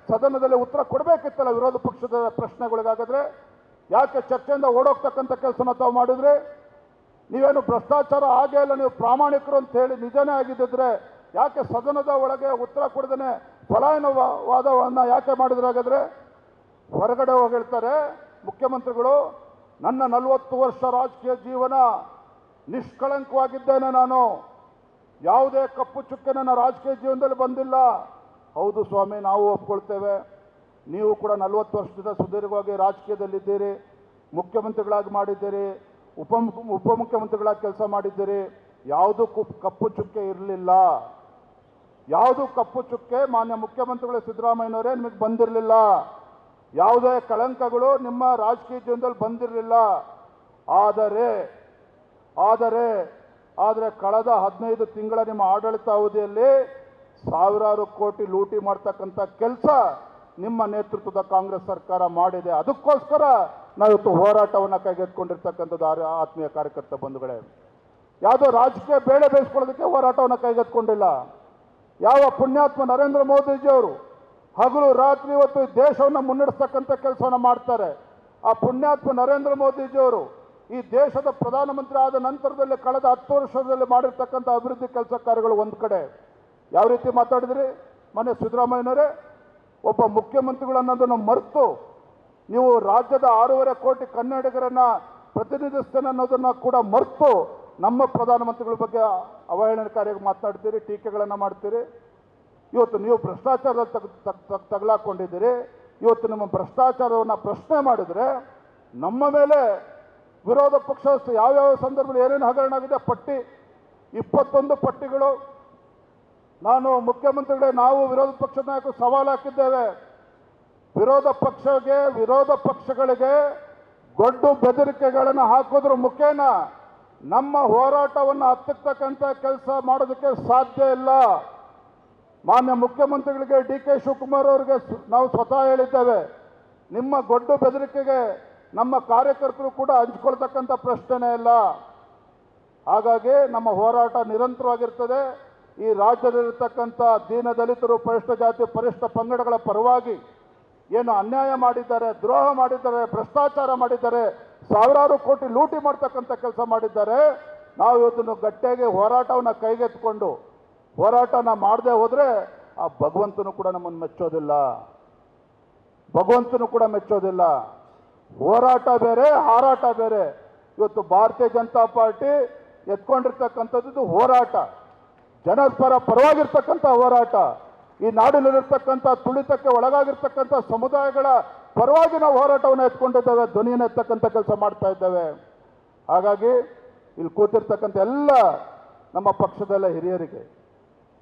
ಸದನದಲ್ಲಿ ಉತ್ತರ ಕೊಡಬೇಕಿತ್ತಲ್ಲ ವಿರೋಧ ಪಕ್ಷದ ಪ್ರಶ್ನೆಗಳಿಗಾಗಿದ್ರೆ. ಯಾಕೆ ಚರ್ಚೆಯಿಂದ ಓಡೋಗ್ತಕ್ಕಂಥ ಕೆಲಸನ ತಾವು ಮಾಡಿದ್ರೆ? ನೀವೇನು ಭ್ರಷ್ಟಾಚಾರ ಆಗೇ ಇಲ್ಲ, ನೀವು ಪ್ರಾಮಾಣಿಕರು ಅಂತ ಹೇಳಿ ನಿಜನೇ ಆಗಿದ್ದಿದ್ರೆ ಯಾಕೆ ಸದನದ ಒಳಗೆ ಉತ್ತರ ಕೊಡದೇನೆ ಪಲಾಯನವಾದವನ್ನು ಯಾಕೆ ಮಾಡಿದ್ರೆ? ಹಾಗಾದ್ರೆ ಹೊರಗಡೆ ಹೋಗಿ ಹೇಳ್ತಾರೆ ಮುಖ್ಯಮಂತ್ರಿಗಳು, ನನ್ನ 40 ವರ್ಷ ರಾಜಕೀಯ ಜೀವನ ನಿಷ್ಕಳಂಕವಾಗಿದ್ದೇನೆ, ನಾನು ಯಾವುದೇ ಕಪ್ಪು ಚುಕ್ಕೆ ನನ್ನ ರಾಜಕೀಯ ಜೀವನದಲ್ಲಿ ಬಂದಿಲ್ಲ. ಹೌದು ಸ್ವಾಮಿ, ನಾವು ಒಪ್ಕೊಳ್ತೇವೆ. ನೀವು ಕೂಡ 40 ವರ್ಷದಿಂದ ಸುದೀರ್ಘವಾಗಿ ರಾಜಕೀಯದಲ್ಲಿದ್ದೀರಿ, ಮುಖ್ಯಮಂತ್ರಿಗಳಾಗಿ ಮಾಡಿದ್ದೀರಿ, ಉಪಮುಖ್ಯಮಂತ್ರಿಗಳಾಗಿ ಕೆಲಸ ಮಾಡಿದ್ದೀರಿ. ಯಾವುದೂ ಕಪ್ಪು ಚುಕ್ಕೆ ಇರಲಿಲ್ಲ. ಯಾವುದು ಕಪ್ಪು ಚುಕ್ಕೆ ಮಾನ್ಯ ಮುಖ್ಯಮಂತ್ರಿಗಳು ಸಿದ್ದರಾಮಯ್ಯನವರೇ ನಿಮಗೆ ಬಂದಿರಲಿಲ್ಲ. ಯಾವುದೇ ಕಳಂಕಗಳು ನಿಮ್ಮ ರಾಜಕೀಯ ಜೀವನದಲ್ಲಿ ಬಂದಿರಲಿಲ್ಲ. ಆದರೆ ಕಳೆದ 15 ತಿಂಗಳ ನಿಮ್ಮ ಆಡಳಿತ ಅವಧಿಯಲ್ಲಿ ಸಾವಿರಾರು ಕೋಟಿ ಲೂಟಿ ಮಾಡ್ತಕ್ಕಂಥ ಕೆಲಸ ನಿಮ್ಮ ನೇತೃತ್ವದ ಕಾಂಗ್ರೆಸ್ ಸರ್ಕಾರ ಮಾಡಿದೆ. ಅದಕ್ಕೋಸ್ಕರ ನಾವಿವತ್ತು ಹೋರಾಟವನ್ನು ಕೈಗೆತ್ತಿಕೊಂಡಿರ್ತಕ್ಕಂಥದ್ದು ಆತ್ಮೀಯ ಕಾರ್ಯಕರ್ತ ಬಂಧುಗಳೇ. ಯಾವುದೋ ರಾಜಕೀಯ ಬೇಳೆ ಬೇಯಿಸ್ಕೊಳ್ಳೋದಕ್ಕೆ ಹೋರಾಟವನ್ನು ಕೈಗೆತ್ತಿಕೊಂಡಿಲ್ಲ. ಯಾವ ಪುಣ್ಯಾತ್ಮ ನರೇಂದ್ರ ಮೋದಿಜಿಯವರು ಹಗಲು ರಾತ್ರಿ ಇವತ್ತು ದೇಶವನ್ನು ಮುನ್ನಡೆಸ್ತಕ್ಕಂಥ ಕೆಲಸವನ್ನು ಮಾಡ್ತಾರೆ. ಆ ಪುಣ್ಯಾತ್ಮ ನರೇಂದ್ರ ಮೋದಿಜಿಯವರು ಈ ದೇಶದ ಪ್ರಧಾನಮಂತ್ರಿ ಆದ ನಂತರದಲ್ಲಿ ಕಳೆದ 10 ವರ್ಷದಲ್ಲಿ ಮಾಡಿರ್ತಕ್ಕಂಥ ಅಭಿವೃದ್ಧಿ ಕೆಲಸ ಕಾರ್ಯಗಳು ಒಂದು ಕಡೆ. ಯಾವ ರೀತಿ ಮಾತಾಡಿದ್ರಿ ಮೊನ್ನೆ ಸಿದ್ದರಾಮಯ್ಯನವರೇ? ಒಬ್ಬ ಮುಖ್ಯಮಂತ್ರಿಗಳು ಅನ್ನೋದನ್ನು ಮರೆತು ನೀವು ರಾಜ್ಯದ 6.5 ಕೋಟಿ ಕನ್ನಡಿಗರನ್ನು ಪ್ರತಿನಿಧಿಸ್ತೇನೆ ಅನ್ನೋದನ್ನು ಕೂಡ ಮರೆತು ನಮ್ಮ ಪ್ರಧಾನಮಂತ್ರಿಗಳ ಬಗ್ಗೆ ಅವಹೇಳನಕಾರಿಯಾಗಿ ಮಾತನಾಡ್ತೀರಿ, ಟೀಕೆಗಳನ್ನು ಮಾಡ್ತೀರಿ. ಇವತ್ತು ನೀವು ಭ್ರಷ್ಟಾಚಾರದಲ್ಲಿ ತಗಲಾಕೊಂಡಿದ್ದೀರಿ. ಇವತ್ತು ನಿಮ್ಮ ಭ್ರಷ್ಟಾಚಾರವನ್ನು ಪ್ರಶ್ನೆ ಮಾಡಿದರೆ ನಮ್ಮ ಮೇಲೆ ವಿರೋಧ ಪಕ್ಷ ಯಾವ್ಯಾವ ಸಂದರ್ಭದಲ್ಲಿ ಏನೇನು ಹಗರಣ ಆಗಿದೆ ಪಟ್ಟಿ 21 ಪಟ್ಟಿಗಳು. ನಾನು ಮುಖ್ಯಮಂತ್ರಿಗಳೇ, ನಾವು ವಿರೋಧ ಪಕ್ಷದ ನಾಯಕರು ಸವಾಲು ಹಾಕಿದ್ದೇವೆ. ವಿರೋಧ ಪಕ್ಷಗಳಿಗೆ ಗೊಡ್ಡು ಬೆದರಿಕೆಗಳನ್ನು ಹಾಕೋದ್ರ ಮುಖೇನ ನಮ್ಮ ಹೋರಾಟವನ್ನು ಹತ್ತಿಕ್ಕತಕ್ಕಂಥ ಕೆಲಸ ಮಾಡೋದಕ್ಕೆ ಸಾಧ್ಯ ಇಲ್ಲ. ಮಾನ್ಯ ಮುಖ್ಯಮಂತ್ರಿಗಳಿಗೆ ಡಿ.ಕೆ. ಶಿವಕುಮಾರ್ ಅವರಿಗೆ ನಾವು ಸ್ವತಃ ಹೇಳಿದ್ದೇವೆ, ನಿಮ್ಮ ಗೊಡ್ಡು ಬೆದರಿಕೆಗೆ ನಮ್ಮ ಕಾರ್ಯಕರ್ತರು ಕೂಡ ಹಂಚ್ಕೊಳ್ತಕ್ಕಂಥ ಪ್ರಶ್ನೆನೇ ಇಲ್ಲ. ಹಾಗಾಗಿ ನಮ್ಮ ಹೋರಾಟ ನಿರಂತರವಾಗಿರ್ತದೆ. ಈ ರಾಜ್ಯದಲ್ಲಿರ್ತಕ್ಕಂಥ ದೀನ ದಲಿತರು, ಪರಿಶಿಷ್ಟ ಜಾತಿ, ಪರಿಶಿಷ್ಟ ಪಂಗಡಗಳ ಪರವಾಗಿ ಏನು ಅನ್ಯಾಯ ಮಾಡಿದ್ದಾರೆ, ದ್ರೋಹ ಮಾಡಿದ್ದಾರೆ, ಭ್ರಷ್ಟಾಚಾರ ಮಾಡಿದ್ದಾರೆ, ಸಾವಿರಾರು ಕೋಟಿ ಲೂಟಿ ಮಾಡ್ತಕ್ಕಂಥ ಕೆಲಸ ಮಾಡಿದ್ದಾರೆ. ನಾವು ಇವತ್ತನ್ನು ಗಟ್ಟಿಯಾಗಿ ಹೋರಾಟವನ್ನು ಕೈಗೆತ್ತಿಕೊಂಡು ಹೋರಾಟನ ಮಾಡದೆ ಹೋದರೆ ಆ ಭಗವಂತನು ಕೂಡ ನಮ್ಮನ್ನು ಮೆಚ್ಚೋದಿಲ್ಲ. ಹೋರಾಟ ಬೇರೆ, ಹಾರಾಟ ಬೇರೆ. ಇವತ್ತು ಭಾರತೀಯ ಜನತಾ ಪಾರ್ಟಿ ಎತ್ಕೊಂಡಿರ್ತಕ್ಕಂಥದ್ದು ಹೋರಾಟ, ಜನಪರ ಪರವಾಗಿರ್ತಕ್ಕಂಥ ಹೋರಾಟ. ಈ ನಾಡಿನಲ್ಲಿರ್ತಕ್ಕಂಥ ತುಳಿತಕ್ಕೆ ಒಳಗಾಗಿರ್ತಕ್ಕಂಥ ಸಮುದಾಯಗಳ ಪರವಾಗಿ ನಾವು ಹೋರಾಟವನ್ನು ಎತ್ಕೊಂಡಿದ್ದೇವೆ, ಧ್ವನಿಯನ್ನು ಎತ್ತಕ್ಕಂಥ ಕೆಲಸ ಮಾಡ್ತಾ ಇದ್ದೇವೆ. ಹಾಗಾಗಿ ಇಲ್ಲಿ ಕೂತಿರ್ತಕ್ಕಂಥ ಎಲ್ಲ ನಮ್ಮ ಪಕ್ಷದಲ್ಲ ಹಿರಿಯರಿಗೆ,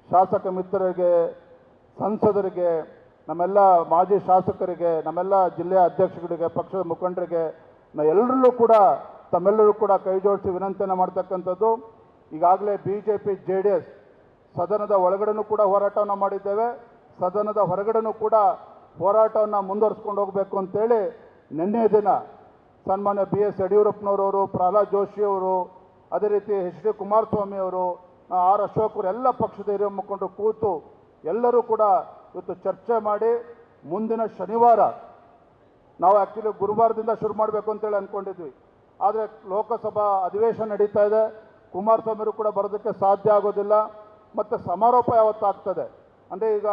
ಶಾಸಕ ಮಿತ್ರರಿಗೆ, ಸಂಸದರಿಗೆ, ನಮ್ಮೆಲ್ಲ ಮಾಜಿ ಶಾಸಕರಿಗೆ, ನಮ್ಮೆಲ್ಲ ಜಿಲ್ಲೆಯ ಅಧ್ಯಕ್ಷಗಳಿಗೆ, ಪಕ್ಷದ ಮುಖಂಡರಿಗೆ ಎಲ್ಲರಲ್ಲೂ ಕೂಡ ತಮ್ಮೆಲ್ಲರೂ ಕೂಡ ಕೈ ಜೋಡಿಸಿ ವಿನಂತಿಯನ್ನು ಮಾಡ್ತಕ್ಕಂಥದ್ದು. ಈಗಾಗಲೇ BJP JDS ಸದನದ ಒಳಗಡೆನೂ ಕೂಡ ಹೋರಾಟವನ್ನು ಮಾಡಿದ್ದೇವೆ, ಸದನದ ಹೊರಗಡೆನೂ ಕೂಡ ಹೋರಾಟವನ್ನು ಮುಂದುವರಿಸ್ಕೊಂಡು ಹೋಗಬೇಕು ಅಂತೇಳಿ ನಿನ್ನೆ ದಿನ ಸನ್ಮಾನ್ಯ BS ಯಡಿಯೂರಪ್ಪನವರವರು, ಪ್ರಹ್ಲಾದ್ ಜೋಶಿಯವರು, ಅದೇ ರೀತಿ HD ಕುಮಾರಸ್ವಾಮಿ ಅವರು, R ಅಶೋಕ್ ಎಲ್ಲ ಪಕ್ಷದ ಹಿರಿಯ ಮುಖಂಡರು ಕೂತು ಎಲ್ಲರೂ ಕೂಡ ಇವತ್ತು ಚರ್ಚೆ ಮಾಡಿ ಮುಂದಿನ ಶನಿವಾರ ನಾವು ಆ್ಯಕ್ಚುಲಿ ಗುರುವಾರದಿಂದ ಶುರು ಮಾಡಬೇಕು ಅಂತೇಳಿ ಅಂದ್ಕೊಂಡಿದ್ವಿ. ಆದರೆ ಲೋಕಸಭಾ ಅಧಿವೇಶನ ನಡೀತಾ ಇದೆ, ಕುಮಾರಸ್ವಾಮಿಯವರು ಕೂಡ ಬರೋದಕ್ಕೆ ಸಾಧ್ಯ ಆಗೋದಿಲ್ಲ. ಮತ್ತು ಸಮಾರೋಪ ಯಾವತ್ತಾಗ್ತದೆ ಅಂದರೆ ಈಗ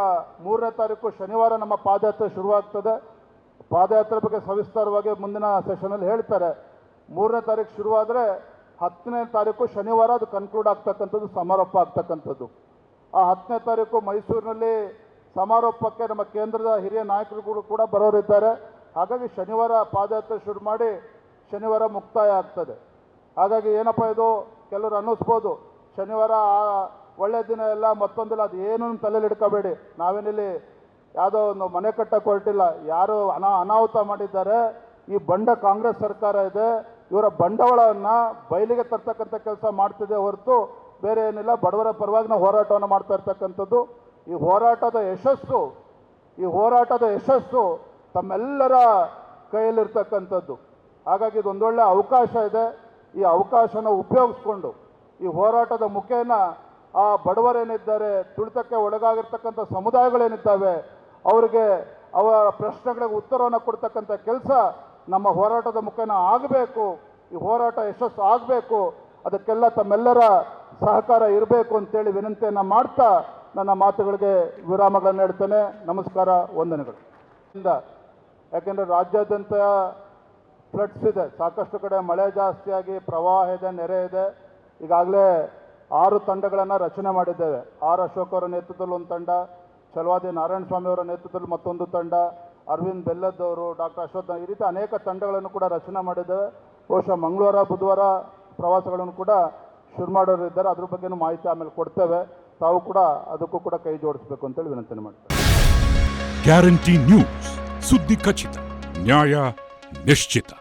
3ನೇ ತಾರೀಕು ಶನಿವಾರ ನಮ್ಮ ಪಾದಯಾತ್ರೆ ಶುರುವಾಗ್ತದೆ. ಪಾದಯಾತ್ರೆ ಬಗ್ಗೆ ಸವಿಸ್ತಾರವಾಗಿ ಮುಂದಿನ ಸೆಷನಲ್ಲಿ ಹೇಳ್ತಾರೆ. 3ನೇ ತಾರೀಕು ಶುರುವಾದರೆ 10ನೇ ತಾರೀಕು ಶನಿವಾರ ಅದು ಕನ್ಕ್ಲೂಡ್ ಆಗ್ತಕ್ಕಂಥದ್ದು, ಸಮಾರೋಪ ಆಗ್ತಕ್ಕಂಥದ್ದು. ಆ 10ನೇ ತಾರೀಕು ಮೈಸೂರಿನಲ್ಲಿ ಸಮಾರೋಪಕ್ಕೆ ನಮ್ಮ ಕೇಂದ್ರದ ಹಿರಿಯ ನಾಯಕರುಗಳು ಕೂಡ ಬರೋರಿದ್ದಾರೆ. ಹಾಗಾಗಿ ಶನಿವಾರ ಪಾದಯಾತ್ರೆ ಶುರು ಮಾಡಿ ಶನಿವಾರ ಮುಕ್ತಾಯ ಆಗ್ತದೆ. ಹಾಗಾಗಿ ಏನಪ್ಪ ಇದು ಕೆಲವರು ಅನ್ನಿಸ್ಬೋದು, ಶನಿವಾರ ಒಳ್ಳೆ ದಿನ ಎಲ್ಲ ಮತ್ತೊಂದಿಲ್ಲ, ಅದು ಏನೂ ತಲೆಯಲ್ಲಿ ಇಟ್ಕೋಬೇಡಿ. ನಾವೇನಿಲ್ಲಿ ಯಾವುದೋ ಒಂದು ಮನೆ ಕಟ್ಟಕ್ಕೆ ಹೊರಟಿಲ್ಲ. ಯಾರು ಅನಾಹುತ ಮಾಡಿದ್ದಾರೆ, ಈ ಬಂಡ ಕಾಂಗ್ರೆಸ್ ಸರ್ಕಾರ ಇದೆ, ಇವರ ಬಂಡವಾಳವನ್ನು ಬಯಲಿಗೆ ತರ್ತಕ್ಕಂಥ ಕೆಲಸ ಮಾಡ್ತಿದೆ ಹೊರತು ಬೇರೆ ಏನಿಲ್ಲ. ಬಡವರ ಪರವಾಗಿ ನಾವು ಹೋರಾಟವನ್ನು ಮಾಡ್ತಾ ಇರ್ತಕ್ಕಂಥದ್ದು. ಈ ಹೋರಾಟದ ಯಶಸ್ಸು ತಮ್ಮೆಲ್ಲರ ಕೈಯಲ್ಲಿರ್ತಕ್ಕಂಥದ್ದು. ಹಾಗಾಗಿ ಇದೊಂದೊಳ್ಳೆ ಅವಕಾಶ ಇದೆ. ಈ ಅವಕಾಶನ ಉಪಯೋಗಿಸ್ಕೊಂಡು ಈ ಹೋರಾಟದ ಮುಖೇನ ಆ ಬಡವರೇನಿದ್ದಾರೆ, ತುಳಿತಕ್ಕೆ ಒಳಗಾಗಿರ್ತಕ್ಕಂಥ ಸಮುದಾಯಗಳೇನಿದ್ದಾವೆ, ಅವರಿಗೆ ಅವರ ಪ್ರಶ್ನೆಗಳಿಗೆ ಉತ್ತರವನ್ನು ಕೊಡ್ತಕ್ಕಂಥ ಕೆಲಸ ನಮ್ಮ ಹೋರಾಟದ ಮುಖೇನ ಆಗಬೇಕು. ಈ ಹೋರಾಟ ಯಶಸ್ಸು ಆಗಬೇಕು. ಅದಕ್ಕೆಲ್ಲ ತಮ್ಮೆಲ್ಲರ ಸಹಕಾರ ಇರಬೇಕು ಅಂತೇಳಿ ವಿನಂತಿಯನ್ನು ಮಾಡ್ತಾ ನನ್ನ ಮಾತುಗಳಿಗೆ ವಿರಾಮಗಳನ್ನು ನೀಡ್ತೇನೆ. ನಮಸ್ಕಾರ, ವಂದನೆಗಳು. ಯಾಕೆಂದರೆ ರಾಜ್ಯಾದ್ಯಂತ ಫ್ಲಡ್ಸ್ ಇದೆ, ಸಾಕಷ್ಟು ಕಡೆ ಮಳೆ ಜಾಸ್ತಿಯಾಗಿ ಪ್ರವಾಹ ಇದೆ, ನೆರೆ ಇದೆ. ಈಗಾಗಲೇ 6 ತಂಡಗಳನ್ನು ರಚನೆ ಮಾಡಿದ್ದೇವೆ. ಆರ್ ಅಶೋಕ್ ಅವರ ನೇತೃತ್ವದಲ್ಲಿ ಒಂದು ತಂಡ, ಛಲವಾದಿ ನಾರಾಯಣ ಸ್ವಾಮಿ ಅವರ ನೇತೃತ್ವದಲ್ಲಿ ಮತ್ತೊಂದು ತಂಡ, ಅರವಿಂದ್ ಬೆಲ್ಲದವರು, ಡಾಕ್ಟರ್ ಅಶ್ವಥ್, ಈ ರೀತಿ ಅನೇಕ ತಂಡಗಳನ್ನು ಕೂಡ ರಚನೆ ಮಾಡಿದ್ದೇವೆ. ಬಹುಶಃ ಮಂಗಳವಾರ ಬುಧವಾರ ಪ್ರವಾಸಗಳನ್ನು ಕೂಡ ಶುರು ಮಾಡೋರು ಇದ್ದಾರೆ. ಅದ್ರ ಬಗ್ಗೆನೂ ಮಾಹಿತಿ ಆಮೇಲೆ ಕೊಡ್ತೇವೆ. ತಾವು ಕೂಡ ಅದಕ್ಕೂ ಕೂಡ ಕೈ ಜೋಡಿಸಬೇಕು ಅಂತೇಳಿ ವಿನಂತಿ ಮಾಡ್ತೇವೆ.
ಗ್ಯಾರಂಟಿ ನ್ಯೂಸ್, ಸುದ್ದಿ ಖಚಿತ, ನ್ಯಾಯ ನಿಶ್ಚಿತ.